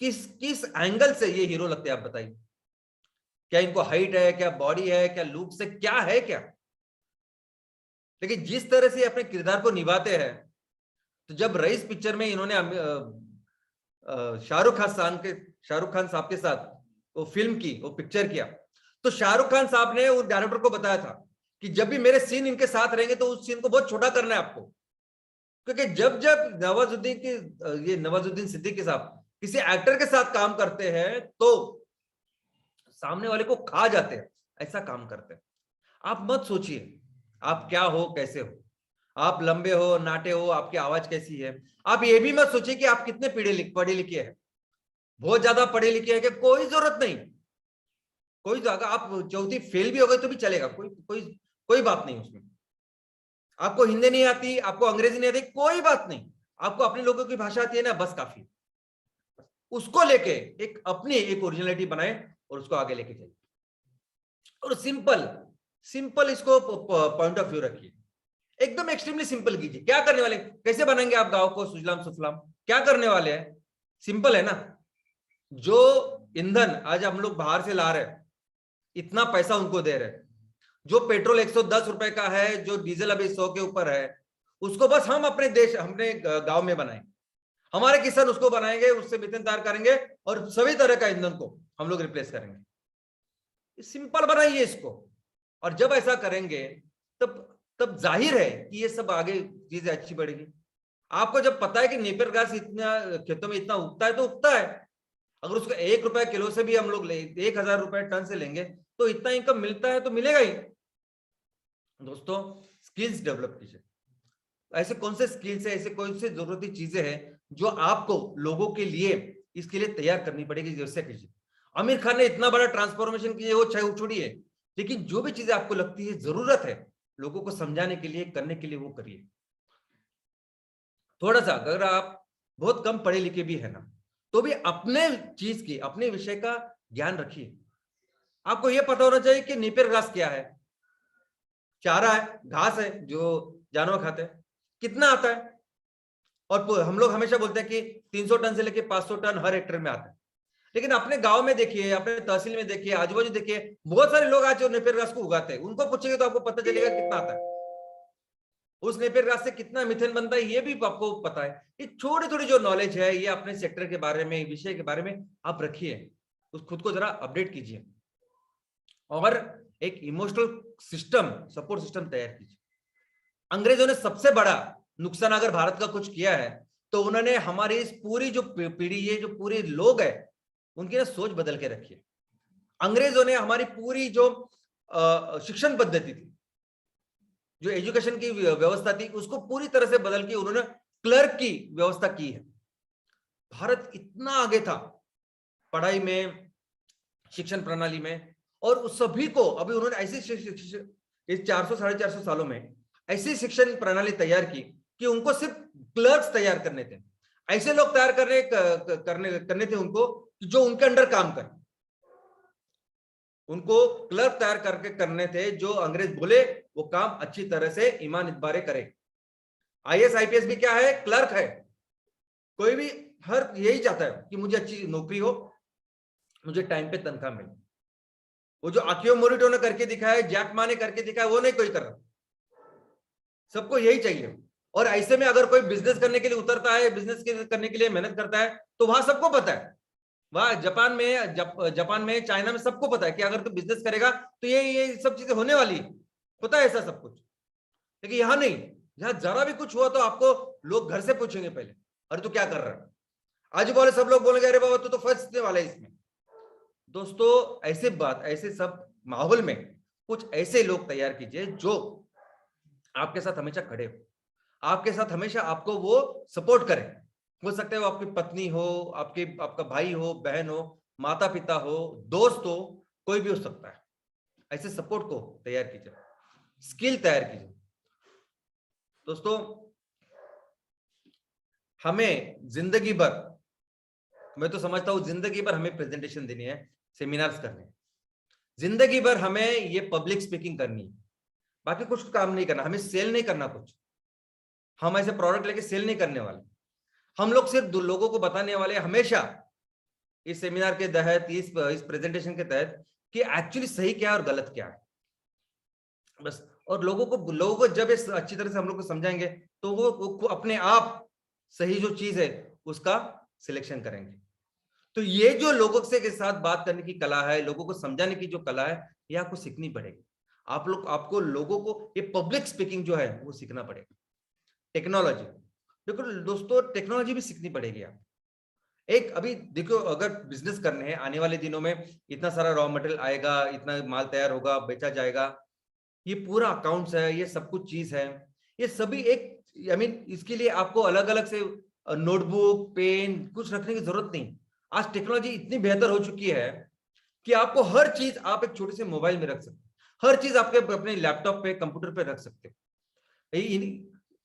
किस किस एंगल से ये हीरो लगते हैं आप बताइए। क्या इनको हाइट है, क्या बॉडी है, क्या लुक से क्या है क्या, लेकिन जिस तरह से अपने किरदार को निभाते हैं, तो जब रईस पिक्चर में इन्होंने शाहरुख खान साहब के साथ वो फिल्म की, वो पिक्चर किया, तो शाहरुख खान साहब ने उस डायरेक्टर को बताया था कि जब भी मेरे सीन इनके साथ रहेंगे तो उस सीन को बहुत छोटा करना है आपको, क्योंकि जब जब नवाजुद्दीन सिद्दीकी साहब किसी एक्टर के साथ काम करते हैं तो सामने वाले को खा जाते हैं, ऐसा काम करते हैं। आप मत सोचिए आप क्या हो, कैसे हो, आप लंबे हो, नाटे हो, आपकी आवाज कैसी है। आप ये भी मत सोचिए कि आप कितने पढ़े लिखे हैं, बहुत ज्यादा पढ़े लिखे हैं कि कोई जरूरत नहीं। कोई जगह आप चौथी फेल भी हो गए तो भी चलेगा, कोई कोई कोई बात नहीं उसमें। आपको हिंदी नहीं आती, आपको अंग्रेजी नहीं आती, कोई बात नहीं। आपको अपने लोगों की भाषा आती है ना, बस काफी। उसको लेके एक अपनी एक ओरिजिनलिटी बनाए और उसको आगे लेके जाइए, और सिंपल सिंपल इसको पॉइंट ऑफ व्यू रखिए, एकदम एक्सट्रीमली सिंपल कीजिए। क्या करने वाले, कैसे बनाएंगे आप गांव को सुजलाम सुफलाम, क्या करने वाले हैं, सिंपल है ना। जो ईंधन आज हम लोग बाहर से ला रहे हैं, इतना पैसा उनको दे रहे हैं, जो पेट्रोल 110 रुपए का है, जो डीजल अभी 100 के ऊपर है, उसको बस हम अपने गांव में बनाएं, हमारे किसान उसको बनाएंगे, उससे मीथेन तैयार करेंगे और सभी तरह का ईंधन को हम लोग रिप्लेस करेंगे। सिंपल बनाइए इसको, और जब ऐसा करेंगे तब तब जाहिर है कि ये सब आगे चीजें अच्छी बढ़ेगी। आपको जब पता है कि नेपियर घास इतना खेतों में इतना उगता है तो उगता है, अगर उसको 1 रुपए किलो से भी हम लोग 1000 रुपए टन से लेंगे तो इतना इनकम मिलता है तो मिलेगा ही। दोस्तों स्किल्स डेवलप कीजिए। ऐसे कौन से स्किल्स है, ऐसे कौन से जरूरती चीजें हैं जो आपको लोगों के लिए इसके लिए तैयार करनी पड़ेगी, जैसे कीजिए। आमिर खान ने इतना बड़ा ट्रांसफॉर्मेशन किया, वो चाहे छोड़िए, लेकिन जो भी चीजें आपको लगती है जरूरत है लोगों को समझाने के लिए, करने के लिए, वो करिए। थोड़ा सा अगर आप बहुत कम पढ़े लिखे भी है ना, तो भी अपने चीज की, अपने विषय का ज्ञान रखिए। आपको यह पता होना चाहिए कि नेपियर घास क्या है, चारा है, घास है जो जानवर खाते हैं, कितना आता है। और हम लोग हमेशा बोलते हैं कि 300 टन से लेके 500 टन हर हेक्टेयर में आता है, लेकिन अपने गांव में देखिए, अपने तहसील में देखिए, आजू बाजू देखिए, बहुत सारे लोग आज जो नेपियर घास को उगाते हैं, उनको पूछेंगे तो आपको पता चलेगा कितना आता है, उस नेपियर घास से कितना मीथेन बनता है ये भी आपको पता है। ये छोटी थोड़ी जो नॉलेज है, ये अपने सेक्टर के बारे में, विषय के बारे में आप रखिए, उस खुद को जरा अपडेट कीजिए, और एक इमोशनल सिस्टम, सपोर्ट सिस्टम तैयार कीजिए। अंग्रेजों ने सबसे बड़ा नुकसान अगर भारत का कुछ किया है तो उन्होंने हमारी इस पूरी जो पीढ़ी, ये जो पूरे लोग है, उनकी ना सोच बदल के रखी है। अंग्रेजों ने हमारी पूरी जो शिक्षण पद्धति थी, जो एजुकेशन की व्यवस्था थी, उसको पूरी तरह से बदल के उन्होंने क्लर्क की व्यवस्था की है। भारत इतना आगे था पढ़ाई में, शिक्षण प्रणाली में, और उस सभी को अभी उन्होंने ऐसी इस 400 450 सालों में ऐसी शिक्षण प्रणाली तैयार की कि उनको सिर्फ क्लर्क्स तैयार करने थे, ऐसे लोग तैयार करने थे उनको जो उनके अंडर काम करें। उनको क्लर्क तैयार करके करने थे, जो अंग्रेज बोले वो काम अच्छी तरह से ईमान इतबारे करे। आईएएस आईपीएस भी क्या है, क्लर्क है। कोई भी हर यही चाहता है कि मुझे अच्छी नौकरी हो, मुझे टाइम पे तनख्वाह मिले। वो जो आकियो मोरिटो ने करके दिखाया, जैक मा ने करके दिखाया, वो नहीं कोई कर रहा, सबको यही चाहिए। और ऐसे में अगर कोई बिजनेस करने के लिए उतरता है, बिजनेस करने के लिए मेहनत करता है, तो वहां सबको पता है, वहां जापान में, चाइना में सबको पता है कि अगर तू बिजनेस करेगा तो ये सब चीजें होने वाली है, पता है ऐसा सब कुछ। लेकिन यहाँ नहीं, यहाँ जरा भी कुछ हुआ तो आपको लोग घर से पूछेंगे पहले, अरे तू क्या कर रहा है, आज बोले सब लोग बोलेंगे अरे बाबा तू तो फंसने वाला है इसमें। दोस्तों ऐसे सब माहौल में कुछ ऐसे लोग तैयार कीजिए जो आपके साथ हमेशा खड़े हो, आपके साथ हमेशा आपको वो सपोर्ट करें। हो सकता है वो आपकी पत्नी हो, आपका भाई हो, बहन हो, माता पिता हो, दोस्त हो, कोई भी हो सकता है। ऐसे सपोर्ट को तैयार कीजिए। स्किल तैयार कीजिए। दोस्तों, हमें जिंदगी भर, मैं तो समझता हूं जिंदगी भर हमें प्रेजेंटेशन देनी है, सेमिनार्स करने हैं, जिंदगी भर हमें ये पब्लिक स्पीकिंग करनी है, बाकी कुछ काम नहीं करना, हमें सेल नहीं करना कुछ, हम ऐसे प्रोडक्ट लेके सेल नहीं करने वाले, हम लोग सिर्फ लोगों को बताने वाले हमेशा इस सेमिनार के तहत, इस प्रेजेंटेशन के तहत कि एक्चुअली सही क्या है और गलत क्या है, बस। और लोगों को जब इस अच्छी तरह से हम लोग को समझाएंगे तो वो अपने आप सही जो चीज है उसका सिलेक्शन करेंगे। तो ये जो लोगों से के साथ बात करने की कला है, लोगों को समझाने की जो कला है, ये आपको सीखनी पड़ेगी। आपको लोगों को ये पब्लिक स्पीकिंग जो है वो सीखना पड़ेगा। टेक्नोलॉजी, देखो दोस्तों, टेक्नोलॉजी भी सीखनी पड़ेगी। आप एक अभी देखो, अगर बिजनेस करने हैं, आने वाले दिनों में इतना सारा रॉ मटेरियल आएगा, इतना माल तैयार होगा, बेचा जाएगा, ये पूरा अकाउंट्स है, ये सब कुछ चीज है, ये सभी एक इसके लिए आपको अलग अलग से नोटबुक, पेन कुछ रखने की जरूरत नहीं। आज टेक्नोलॉजी इतनी बेहतर हो चुकी है कि आपको हर चीज आप एक छोटे से मोबाइल में रख सकते हो, हर चीज आपके अपने लैपटॉप पे, कंप्यूटर पे रख सकते हो।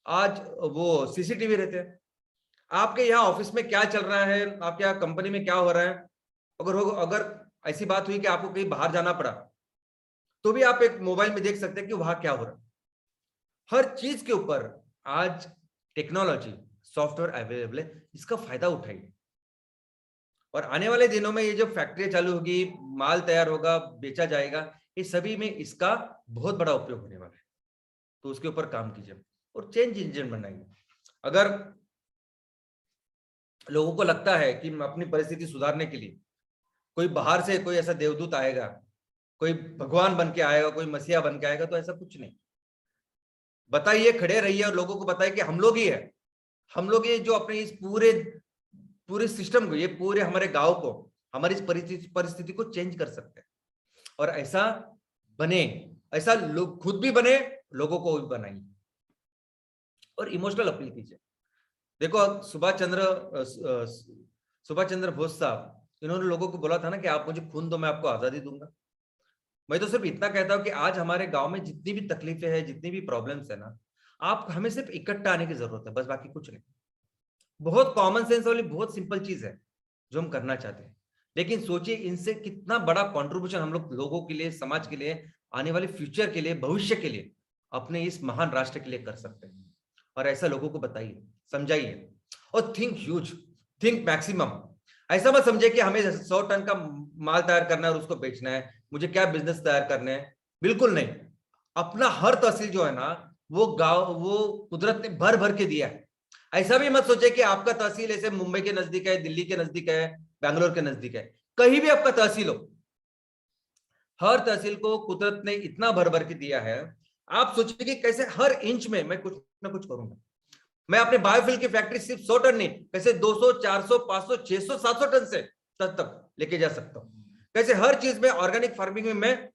आज वो सीसीटीवी रहते हैं, आपके यहाँ ऑफिस में क्या चल रहा है, आपके यहाँ कंपनी में क्या हो रहा है, अगर ऐसी बात हुई कि आपको कहीं बाहर जाना पड़ा तो भी आप एक मोबाइल में देख सकते हैं कि वहां क्या हो रहा है। हर चीज के ऊपर आज टेक्नोलॉजी, सॉफ्टवेयर अवेलेबल है, इसका फायदा उठाइए। और आने वाले दिनों में ये जो फैक्ट्री चालू होगी, माल तैयार होगा, बेचा जाएगा, ये सभी में इसका बहुत बड़ा उपयोग होने वाला है। तो उसके ऊपर काम कीजिए और चेंज इंजन बनाइए। अगर लोगों को लगता है कि अपनी परिस्थिति सुधारने के लिए कोई बाहर से कोई ऐसा देवदूत आएगा, कोई भगवान बन के आएगा, कोई मसीहा बन के आएगा, तो ऐसा कुछ नहीं। बताइए, खड़े रहिए और लोगों को बताइए कि हम लोग ही है, हम लोग ये जो अपने इस पूरे सिस्टम को, ये पूरे हमारे गांव को, हमारी इस परिस्थिति को चेंज कर सकते हैं। और ऐसा बने, ऐसा लोग खुद भी बने, लोगों को भी बनाइए और इमोशनल अपील कीजिए। देखो, सुभाष चंद्र बोस साहब, इन्होंने लोगों को बोला था ना कि आप मुझे खून दो, मैं आपको आजादी दूंगा। मैं तो सिर्फ इतना कहता हूं कि आज हमारे गांव में जितनी भी तकलीफें हैं, जितनी भी प्रॉब्लम्स है ना, आप हमें सिर्फ इकट्ठा आने की जरूरत है, बस, बाकी कुछ नहीं। बहुत कॉमन सेंस वाली बहुत सिंपल चीज है जो हम करना चाहते हैं, लेकिन सोचिए इनसे कितना बड़ा कंट्रीब्यूशन हम लोग लोगों के लिए, समाज के लिए, आने वाले फ्यूचर के लिए, भविष्य के लिए, अपने इस महान राष्ट्र के लिए कर सकते हैं। और ऐसा लोगों को बताइए, समझाइए और थिंक ह्यूज, थिंक मैक्सिमम। ऐसा मत समझे कि हमें 100 टन का माल तैयार करना है और उसको बेचना है, मुझे क्या बिजनेस तैयार करने हैं, बिल्कुल नहीं। अपना हर तहसील जो है ना, वो गांव, वो कुदरत ने भर भर के दिया है। ऐसा भी मत सोचे कि आपका तहसील ऐसे मुंबई के नजदीक है, दिल्ली के नजदीक है, बैंगलोर के नजदीक है, कहीं भी आपका तहसील हो, हर तहसील को कुदरत ने इतना भर भर के दिया है। आप सोचिए कि कैसे हर इंच में मैं कुछ ना कुछ करूंगा। मैं अपने बायोफ्यूल की फैक्ट्री सिर्फ 100 टन नहीं, कैसे 200, 400, 500, 600, 700 टन से तक लेके जा सकता हूं। कैसे हर चीज में, ऑर्गेनिक फार्मिंग में मैं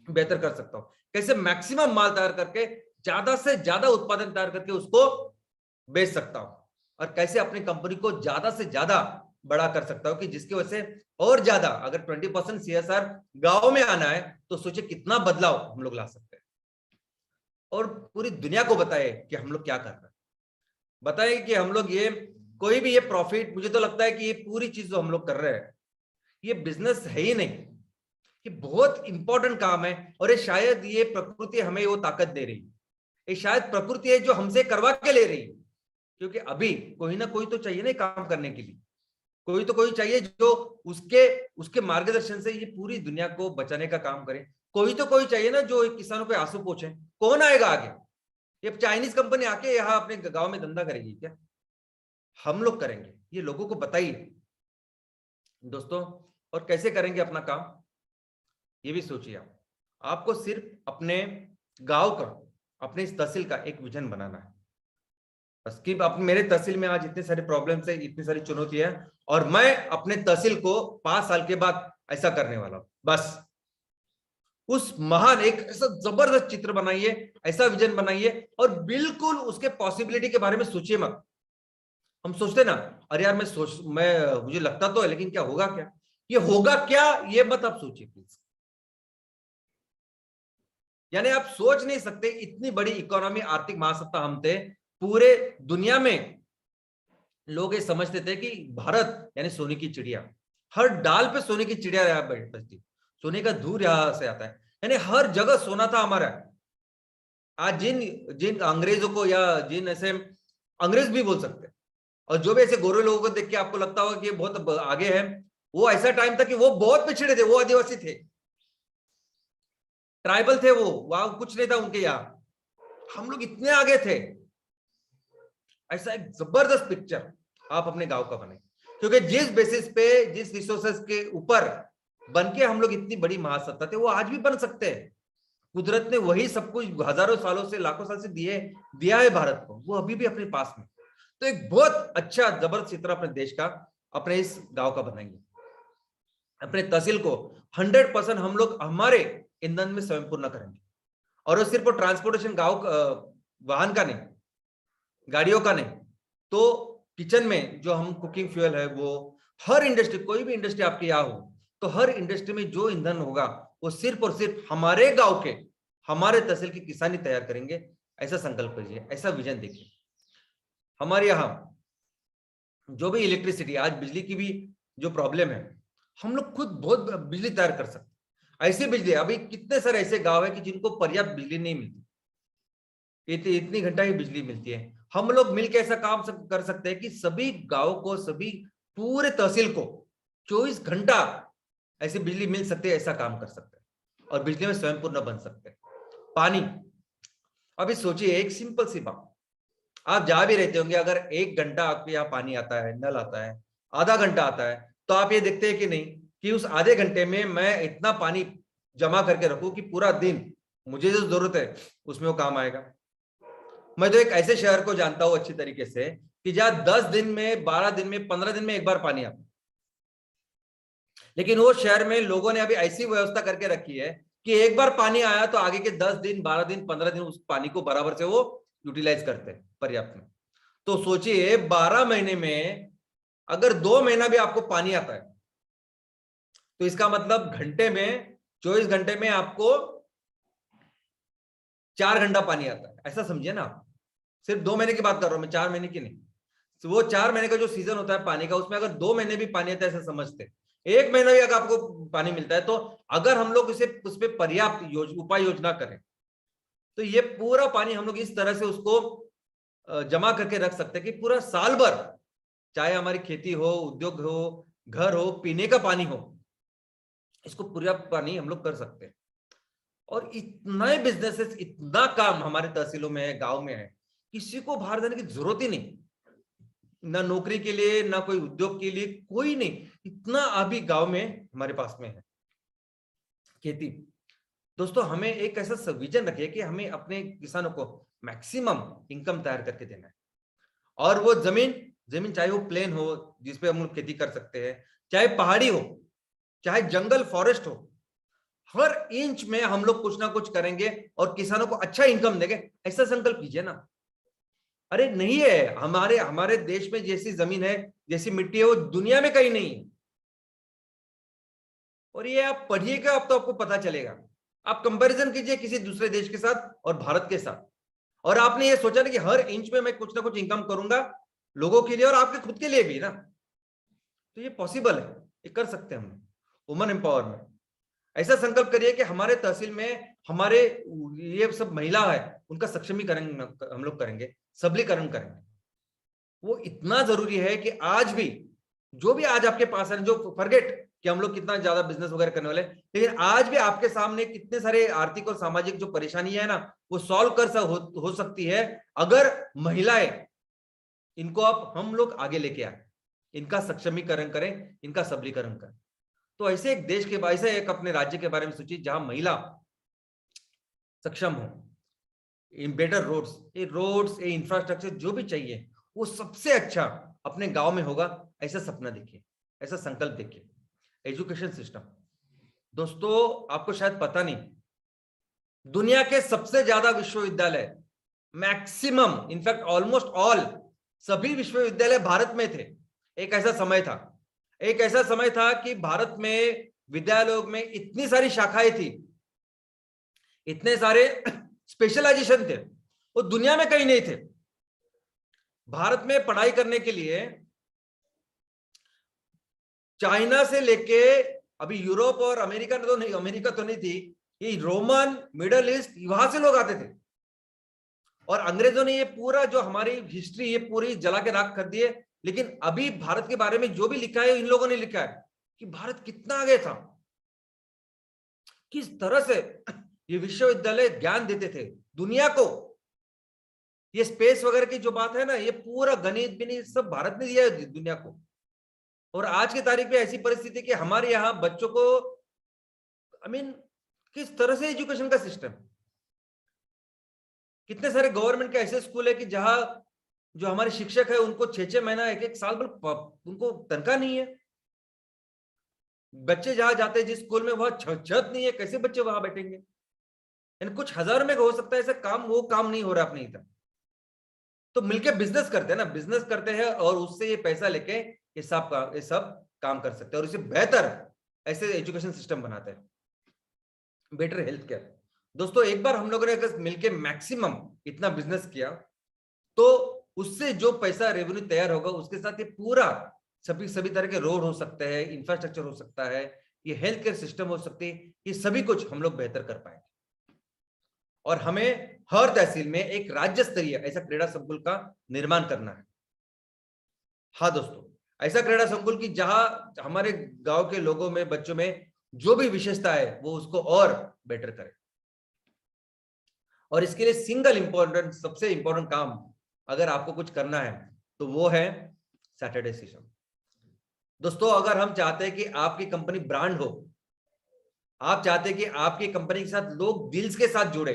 बेहतर कर सकता हूं। कैसे मैक्सिमम माल तैयार करके, ज्यादा से ज्यादा उत्पादन तैयार करके उसको बेच सकता हूं। और कैसे अपनी कंपनी को ज्यादा से ज्यादा बड़ा कर सकता हूं कि जिसकी वजह से और ज्यादा, अगर 20% CSR गांव में आना है तो सोचिए कितना बदलाव हम लोग ला सकते हैं। और पूरी दुनिया को बताए कि हम लोग क्या कर रहे हैं, बताए कि हम लोग ये कोई भी ये प्रॉफिट, मुझे तो लगता है कि ये पूरी चीज जो हम लोग कर रहे हैं, ये बिजनेस है ही नहीं, ये बहुत इंपॉर्टेंट काम है। और ये शायद ये प्रकृति हमें वो ताकत दे रही है, ये शायद प्रकृति है जो हमसे करवा के ले रही है। क्योंकि अभी कोई ना कोई तो चाहिए ना काम करने के लिए, कोई चाहिए जो उसके मार्गदर्शन से ये पूरी दुनिया को बचाने का काम करे। कोई चाहिए ना जो किसानों पे आंसू पोंछे। कौन आएगा आगे? ये चाइनीज कंपनी आके यहाँ अपने गांव में धंधा करेगी क्या? हम लोग करेंगे। ये लोगों को बताइए दोस्तों। और कैसे करेंगे अपना काम, ये भी सोचिए आप। आपको सिर्फ अपने गांव का, अपने इस तहसील का एक विजन बनाना है बस, कि मेरे तहसील में आज इतने सारे प्रॉब्लम्स है, इतनी सारी चुनौतियां है, और मैं अपने तहसील को 5 साल के बाद ऐसा करने वाला हूं। बस उस महान एक ऐसा जबरदस्त चित्र बनाइए, ऐसा विजन बनाइए, और बिल्कुल उसके पॉसिबिलिटी के बारे में सोचिए मत। हम सोचते ना, अरे यार मुझे लगता तो है, लेकिन क्या होगा, क्या ये होगा क्या, ये मत आप सोचिए प्लीज। यानी आप सोच नहीं सकते इतनी बड़ी इकोनॉमी, आर्थिक महासत्ता हम थे। पूरे दुनिया में लोग ये समझते थे कि भारत यानी सोने की चिड़िया, हर डाल पे सोने की चिड़िया यहाँ बजती, सोने का दूध यहां से आता है, यानी हर जगह सोना था हमारा। आज जिन जिन अंग्रेजों को, या जिन ऐसे अंग्रेज भी बोल सकते हैं, और जो भी ऐसे गोरे लोगों को देख के आपको लगता होगा कि ये बहुत आगे है, वो ऐसा टाइम था कि वो बहुत पिछड़े थे, वो आदिवासी थे, ट्राइबल थे, वो वहां कुछ नहीं था उनके यहाँ, हम लोग इतने आगे थे। ऐसा एक जबरदस्त पिक्चर आप अपने गांव का बने, क्योंकि जिस बेसिस पे, जिस रिसोर्सेस के ऊपर बन के हम लोग इतनी बड़ी महासत्ता थे, वो आज भी बन सकते हैं। कुदरत ने वही सब कुछ हजारों सालों से, लाखों साल से दिया है भारत को, वो अभी भी अपने पास में। तो एक बहुत अच्छा जबरदस्त चित्र अपने देश का, अपने इस गांव का बनाएंगे। अपने तहसील को 100% हम लोग हमारे ईंधन में स्वयं पूर्ण करेंगे, और वो सिर्फ ट्रांसपोर्टेशन गांव वाहन का नहीं, गाड़ियों का नहीं, तो किचन में जो हम कुकिंग फ्यूल है, वो हर इंडस्ट्री, कोई भी इंडस्ट्री आपके यहाँ हो, तो हर इंडस्ट्री में जो ईंधन होगा वो सिर्फ और सिर्फ हमारे गांव के, हमारे तहसील की किसानी तैयार करेंगे। ऐसा संकल्प कीजिए, ऐसा विजन देखिए। हमारे यहाँ जो भी इलेक्ट्रिसिटी, आज बिजली की भी जो प्रॉब्लम है, हम लोग खुद बहुत बिजली तैयार कर सकते हैं। ऐसी बिजली, अभी कितने सारे ऐसे गांव है कि जिनको पर्याप्त बिजली नहीं मिलती, इतनी घंटा ही बिजली मिलती है। हम लोग मिलकर ऐसा काम कर सकते हैं कि सभी गांव को, सभी पूरे तहसील को 24 घंटा ऐसी बिजली मिल सकती है, ऐसा काम कर सकते हैं, और बिजली में स्वयं पूर्ण बन सकते हैं। पानी, अभी सोचिए एक सिंपल सी बात, आप जा भी रहते होंगे, अगर 1 घंटा आपके यहाँ पानी आता है, नल आता है, आधा घंटा आता है, तो आप ये देखते हैं कि नहीं कि उस आधे घंटे में मैं इतना पानी जमा करके रखूं कि पूरा दिन मुझे जो जरूरत है उसमें वो काम आएगा। मैं तो एक ऐसे शहर को जानता हूं अच्छी तरीके से कि जहां 10 दिन में, 12 दिन में, 15 दिन में एक बार पानी आता है, लेकिन वो शहर में लोगों ने अभी ऐसी व्यवस्था करके रखी है कि एक बार पानी आया तो आगे के 10 दिन, 12 दिन, 15 दिन उस पानी को बराबर से वो यूटिलाइज करते हैं पर्याप्त में। तो सोचिए 12 महीने में अगर 2 महीना भी आपको पानी आता है, तो इसका मतलब घंटे में, 24 घंटे में आपको 4 घंटा पानी आता है, ऐसा समझिए ना आप। सिर्फ 2 महीने की बात कर रहा हूं मैं, 4 महीने की नहीं। तो वो 4 महीने का जो सीजन होता है पानी का, उसमें अगर 2 महीने भी पानी आता है, ऐसा समझते, 1 महीना भी अगर आपको पानी मिलता है, तो अगर हम लोग उसे उस पर पर्याप्त उपाय योजना करें, तो ये पूरा पानी हम लोग इस तरह से उसको जमा करके रख सकते हैं कि पूरा साल भर, चाहे हमारी खेती हो, उद्योग हो, घर हो, पीने का पानी हो, इसको पूरा पानी हम लोग कर सकते हैं। और इतना बिजनेसेस, इतना काम हमारे तहसीलों में है, गांव में है, किसी को बाहर जाने की जरूरत ही नहीं, ना नौकरी के लिए, ना कोई उद्योग के लिए, कोई नहीं, इतना अभी गांव में हमारे पास में है खेती। दोस्तों हमें एक ऐसा विजन रखिए कि हमें अपने किसानों को मैक्सिमम इनकम तैयार करके देना है, और वो जमीन चाहे वो प्लेन हो जिसपे हम लोग खेती कर सकते हैं, चाहे पहाड़ी हो, चाहे जंगल फॉरेस्ट हो, हर इंच में हम लोग कुछ ना कुछ करेंगे और किसानों को अच्छा इनकम देंगे। ऐसा संकल्प कीजिए ना। अरे नहीं है, हमारे देश में जैसी जमीन है, जैसी मिट्टी है, वो दुनिया में कहीं नहीं है। और ये आप पढ़िएगा, अब तो आपको पता चलेगा। आप कंपैरिजन कीजिए किसी दूसरे देश के साथ और भारत के साथ, और आपने ये सोचा ना कि हर इंच में मैं कुछ ना कुछ इनकम करूंगा लोगों के लिए और आपके खुद के लिए भी ना, तो ये पॉसिबल है, ये कर सकते हैं हम। वुमन एम्पावरमेंट, ऐसा संकल्प करिए कि हमारे तहसील में हमारे ये सब महिला है, उनका सक्षमीकरण हम लोग करेंगे, सबलीकरण करेंगे। वो इतना जरूरी है कि आज भी, जो भी आज आपके पास है, जो फॉरगेट कि हम लोग कितना ज्यादा बिजनेस वगैरह करने वाले, लेकिन आज भी आपके सामने कितने सारे आर्थिक और सामाजिक जो परेशानी है ना, वो सॉल्व हो सकती है अगर महिलाएं, इनको आप हम लोग आगे लेके आए, इनका सक्षमीकरण करें, इनका सबलीकरण करें। तो ऐसे एक देश के, ऐसे एक अपने राज्य के बारे में सोचिए जहां महिला सक्षम हो, इन बेटर रोड्स, ये इंफ्रास्ट्रक्चर जो भी चाहिए वो सबसे अच्छा अपने गांव में होगा। ऐसा सपना देखिए, ऐसा संकल्प देखिए। एजुकेशन सिस्टम, दोस्तों आपको शायद पता नहीं, दुनिया के सबसे ज्यादा विश्वविद्यालय, मैक्सिमम, इनफैक्ट ऑलमोस्ट ऑल, सभी विश्वविद्यालय भारत में थे। एक ऐसा समय था कि भारत में विद्यालयों में इतनी सारी शाखाएं थी इतने सारे स्पेशलाइजेशन थे, वो दुनिया में कहीं नहीं थे। भारत में पढ़ाई करने के लिए चाइना से लेके अभी यूरोप और अमेरिका तो नहीं, अमेरिका तो नहीं थी, ये रोमन, मिडल ईस्ट, वहां से लोग आते थे। और अंग्रेजों ने ये पूरा जो हमारी हिस्ट्री ये पूरी जला के राख कर दी है। लेकिन अभी भारत के बारे में जो भी लिखा है इन लोगों ने लिखा है कि भारत कितना आगे था, किस तरह से ये विश्वविद्यालय ज्ञान देते थे दुनिया को। ये स्पेस वगैरह की जो बात है ना, ये पूरा गणित बिनित सब भारत ने दिया है दुनिया को। और आज की तारीख में ऐसी परिस्थिति कि हमारे यहाँ बच्चों को किस तरह से एजुकेशन का सिस्टम, कितने सारे गवर्नमेंट के ऐसे स्कूल है कि जहां जो हमारे शिक्षक है उनको 6-6 महीना 1-1 साल भर उनको तनख्वाह नहीं है। बच्चे जहां जाते हैं जिस स्कूल में वहां छत नहीं है, कैसे बच्चे वहां बैठेंगे? यानी कुछ हजार में हो सकता है ऐसा काम, वो काम नहीं हो रहा अपने इधर। तो मिलके बिजनेस करते हैं ना, बिजनेस करते हैं और उससे ये पैसा लेके ये सब काम कर सकते हैं और इसे बेहतर ऐसे एजुकेशन सिस्टम बनाते हैं, बेटर हेल्थ केयर। दोस्तों एक बार हम लोगों ने अगर मिलके मैक्सिमम इतना बिजनेस किया तो उससे जो पैसा रेवेन्यू तैयार होगा उसके साथ ये पूरा सभी तरह के रोड हो सकते हैं, इंफ्रास्ट्रक्चर हो सकता है, ये हेल्थ केयर सिस्टम हो सकती है, ये सभी कुछ हम लोग बेहतर कर पाएंगे। और हमें हर तहसील में एक राज्य स्तरीय ऐसा क्रीड़ा संकुल का निर्माण करना है। हाँ दोस्तों, ऐसा क्रीड़ा संकुल की जहां हमारे गांव के लोगों में, बच्चों में जो भी विशेषता है वो उसको और बेटर करे। और इसके लिए सिंगल इंपॉर्टेंट, सबसे इंपॉर्टेंट काम अगर आपको कुछ करना है तो वो है सैटरडे सेशन। दोस्तों अगर हम चाहते हैं कि आपकी कंपनी ब्रांड हो, आप चाहते हैं कि आपकी कंपनी के साथ लोग दिल के साथ जुड़े,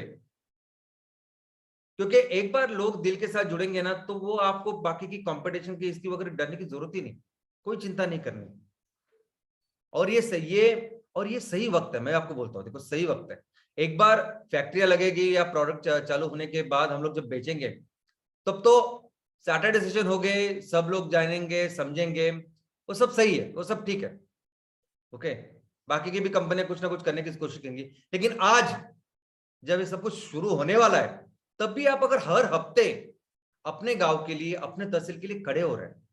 क्योंकि एक बार लोग दिल के साथ जुड़ेंगे ना तो वो आपको बाकी की कंपटीशन की इसकी वगैरह डरने की जरूरत ही नहीं, कोई चिंता नहीं करनी। और ये सही वक्त है, मैं आपको बोलता हूँ, देखो सही वक्त है। एक बार फैक्ट्रियां लगेगी या प्रोडक्ट चालू होने के बाद हम लोग जब बेचेंगे तब तो सैटरडे सेशन हो गए, सब लोग जानेंगे, समझेंगे, वो सब सही है, वो सब ठीक है, ओके। बाकी की भी कंपनियां कुछ ना कुछ करने की कोशिश करेंगी, लेकिन आज जब ये सब कुछ शुरू होने वाला है तब भी आप अगर हर हफ्ते अपने गांव के लिए, अपने तहसील के लिए खड़े हो रहे हैं,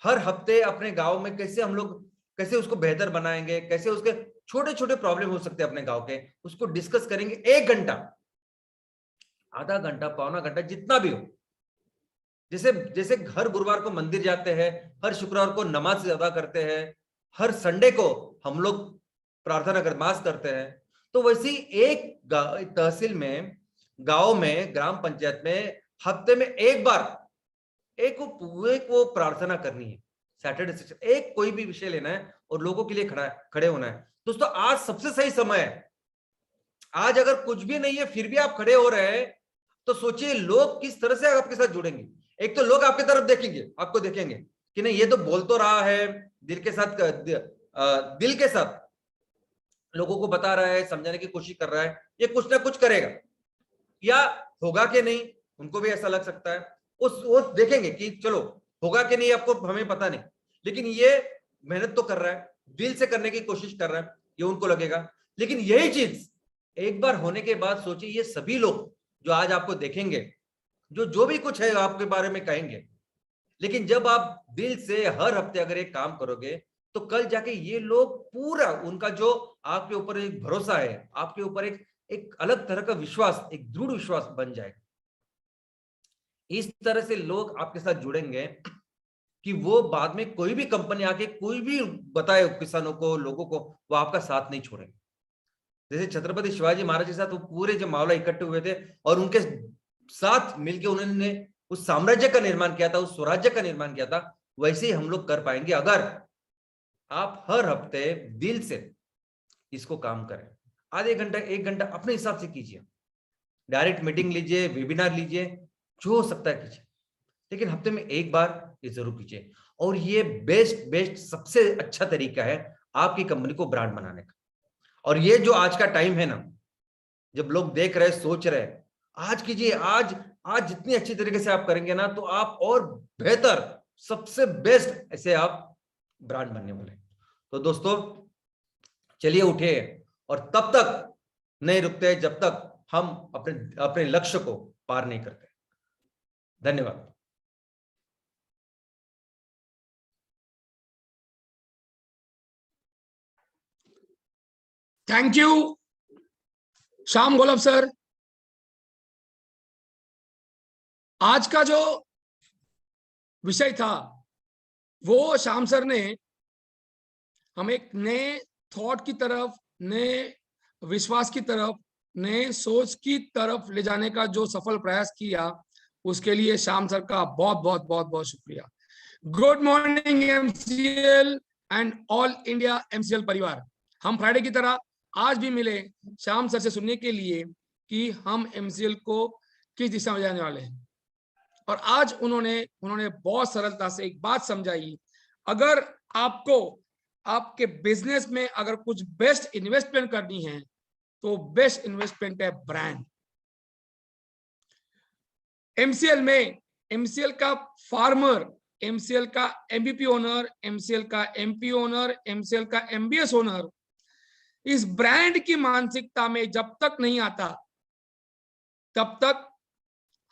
हर हफ्ते अपने गांव में कैसे हम लोग कैसे उसको बेहतर बनाएंगे, कैसे उसके छोटे छोटे प्रॉब्लम हो सकते हैं अपने गांव के, उसको डिस्कस करेंगे 1 घंटा, आधा घंटा, पौना घंटा, जितना भी हो। जैसे हर गुरुवार को मंदिर जाते हैं, हर शुक्रवार को नमाज अदा करते हैं, हर संडे को हम लोग प्रार्थना कर मास करते हैं, तो वैसे ही एक तहसील में, गांव में, ग्राम पंचायत में हफ्ते में एक बार एक वो प्रार्थना करनी है, सैटरडे सेशन, एक कोई भी विषय लेना है और लोगों के लिए खड़े होना है। दोस्तों आज सबसे सही समय है। आज अगर कुछ भी नहीं है फिर भी आप खड़े हो रहे हैं तो सोचिए लोग किस तरह से आपके साथ जुड़ेंगे। एक तो लोग आपकी तरफ देखेंगे, आपको देखेंगे कि नहीं ये तो बोल तो रहा है, दिल के साथ लोगों को बता रहा है, समझाने की कोशिश कर रहा है, ये कुछ ना कुछ करेगा। या होगा कि नहीं, उनको भी ऐसा लग सकता है, वो देखेंगे कि चलो होगा कि नहीं आपको हमें पता नहीं, लेकिन ये मेहनत तो कर रहा है, दिल से करने की कोशिश कर रहा है, ये उनको लगेगा। लेकिन यही चीज एक बार होने के बाद सोचिए, ये सभी लोग जो आज आपको देखेंगे, जो भी कुछ है आपके बारे में कहेंगे, लेकिन जब आप दिल से हर हफ्ते अगर एक काम करोगे तो कल जाके ये लोग पूरा उनका जो आपके ऊपर एक भरोसा है, आपके ऊपर एक अलग तरह का विश्वास, एक दृढ़ विश्वास बन जाएगा। इस तरह से लोग आपके साथ जुड़ेंगे कि वो बाद में कोई भी कंपनी आके कोई भी बताए किसानों को, लोगों को, वो आपका साथ नहीं छोड़ेंगे। जैसे छत्रपति शिवाजी महाराज के साथ वो पूरे जो मावला इकट्ठे हुए थे और उनके साथ मिलकर उन्होंने उस साम्राज्य का निर्माण किया था, उस स्वराज्य का निर्माण किया था, वैसे ही हम लोग कर पाएंगे अगर आप हर हफ्ते दिल से इसको काम करें। आधे घंटा, 1 घंटा अपने हिसाब से कीजिए, डायरेक्ट मीटिंग लीजिए, वेबिनार लीजिए, जो हो सकता है कीजिए, लेकिन हफ्ते में एक बार ये जरूर कीजिए। और ये बेस्ट सबसे अच्छा तरीका है आपकी कंपनी को ब्रांड बनाने का। और ये जो आज का टाइम है ना, जब लोग देख रहे, सोच रहे, आज कीजिए। आज जितनी अच्छी तरीके से आप करेंगे ना तो आप और बेहतर, सबसे बेस्ट ऐसे आप ब्रांड बनने वाले। तो दोस्तों चलिए उठे और तब तक नहीं रुकते जब तक हम अपने अपने लक्ष्य को पार नहीं करते। धन्यवाद। Thank you Shyam Golab sir. आज का जो विषय था वो श्याम सर ने हम एक नए थॉट की तरफ, नए विश्वास की तरफ, नए सोच की तरफ ले जाने का जो सफल प्रयास किया, उसके लिए श्याम सर का बहुत बहुत बहुत बहुत शुक्रिया। Good morning MCL and all India MCL परिवार। हम फ्राइडे की तरह आज भी मिले श्याम सर से सुनने के लिए कि हम एमसीएल को किस दिशा में जाने वाले हैं। और आज उन्होंने बहुत सरलता से एक बात समझाई, अगर आपको आपके बिजनेस में अगर कुछ बेस्ट इन्वेस्टमेंट करनी है तो बेस्ट इन्वेस्टमेंट है ब्रांड। एमसीएल में एमसीएल का फार्मर, एमसीएल का एमबीपी ओनर, एमसीएल का एमपी ओनर, एमसीएल का एमबीएस ओनर इस ब्रांड की मानसिकता में जब तक नहीं आता तब तक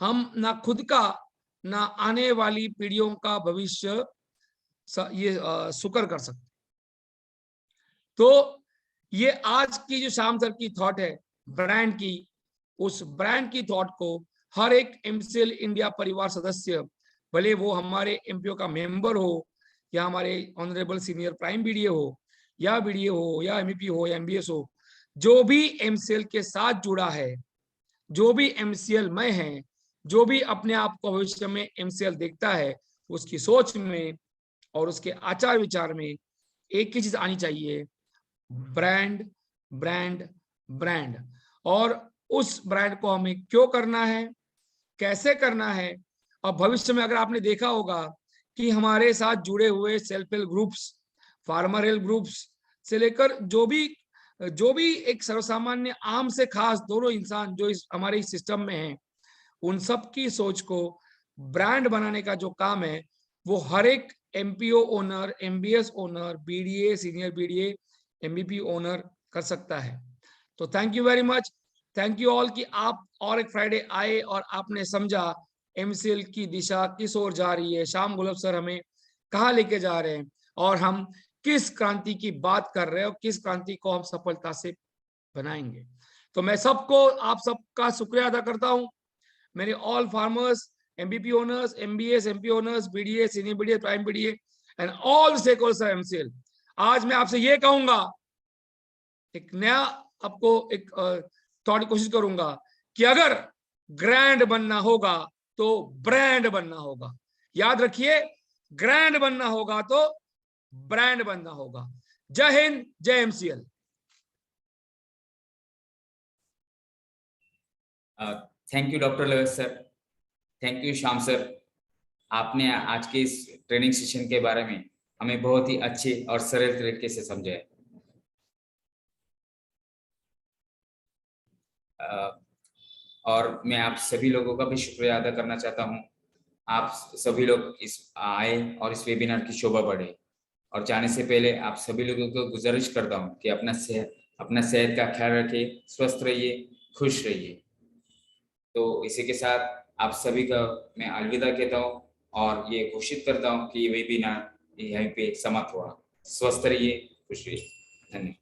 हम ना खुद का ना आने वाली पीढ़ियों का भविष्य ये सुकर कर सकते। तो ये आज की जो श्याम सर की थॉट है ब्रांड की, उस ब्रांड की थॉट को हर एक एमसीएल इंडिया परिवार सदस्य, भले वो हमारे एमपीओ का मेंबर हो या हमारे ऑनरेबल सीनियर प्राइम बीडीए हो या बीडीए हो या एमईपी हो या एमबीएस हो, जो भी एमसीएल के साथ जुड़ा है, जो भी एमसीएल में है, जो भी अपने आप को भविष्य में एमसीएल देखता है, उसकी सोच में और उसके आचार विचार में एक ही चीज आनी चाहिए, ब्रांड ब्रांड ब्रांड। और उस ब्रांड को हमें क्यों करना है, कैसे करना है। और भविष्य में अगर आपने देखा होगा कि हमारे साथ जुड़े हुए self help groups, farmer help groups से लेकर जो भी एक सर्वसामान्य आम से खास दोनों इंसान जो हमारे इस सिस्टम में हैं, उन सब की सोच को ब्रांड बनाने का जो काम है वो हर एक MPO owner, MBS owner, BDA, senior BDA, MBP owner कर सकता है। तो thank you very much, thank you all कि आप और एक फ्राइडे आए और आपने समझा एमसीएल की दिशा किस ओर जा रही है, श्याम गोलब सर हमें कहाँ लेके जा रहे हैं और हम किस क्रांति की बात कर रहे हैं और किस क्रांति को हम सफलता से बनाएंगे। तो मैं सबको, आप सबका शुक्रिया अदा करता हूं। मेरे all farmers, MBP owners, MBS, MP owners, BDA, senior BDA, prime BDA and all stakeholders of MCL. आज मैं आपसे ये कहूंगा, एक नया आपको एक थोड़ी कोशिश करूंगा कि अगर ग्रैंड बनना होगा तो ब्रांड बनना होगा। याद रखिए, ग्रैंड बनना होगा तो ब्रांड बनना होगा। जय हिंद, जय MCL. Thank you doctor लवेश sir, thank you Shyam sir. आपने आज के इस ट्रेनिंग सेशन के बारे में हमें बहुत ही अच्छे और सरल तरीके से समझाया। और मैं आप सभी लोगों का भी शुक्रिया अदा करना चाहता हूं। आप सभी लोग इस आए और इस वेबिनार की शोभा बढ़े। और जाने से पहले आप सभी लोगों को गुजारिश करता हूं कि अपना सेहत का ख्याल रखिए, स्वस्थ रहिए, खुश रहिए। तो इसी के साथ आप सभी का मैं अलविदा कहता हूं और ये घोषित करता हूं कि ये वेबिनार यहीं पे समाप्त हुआ। स्वस्थ रहिए, खुश रहिए। धन्यवाद।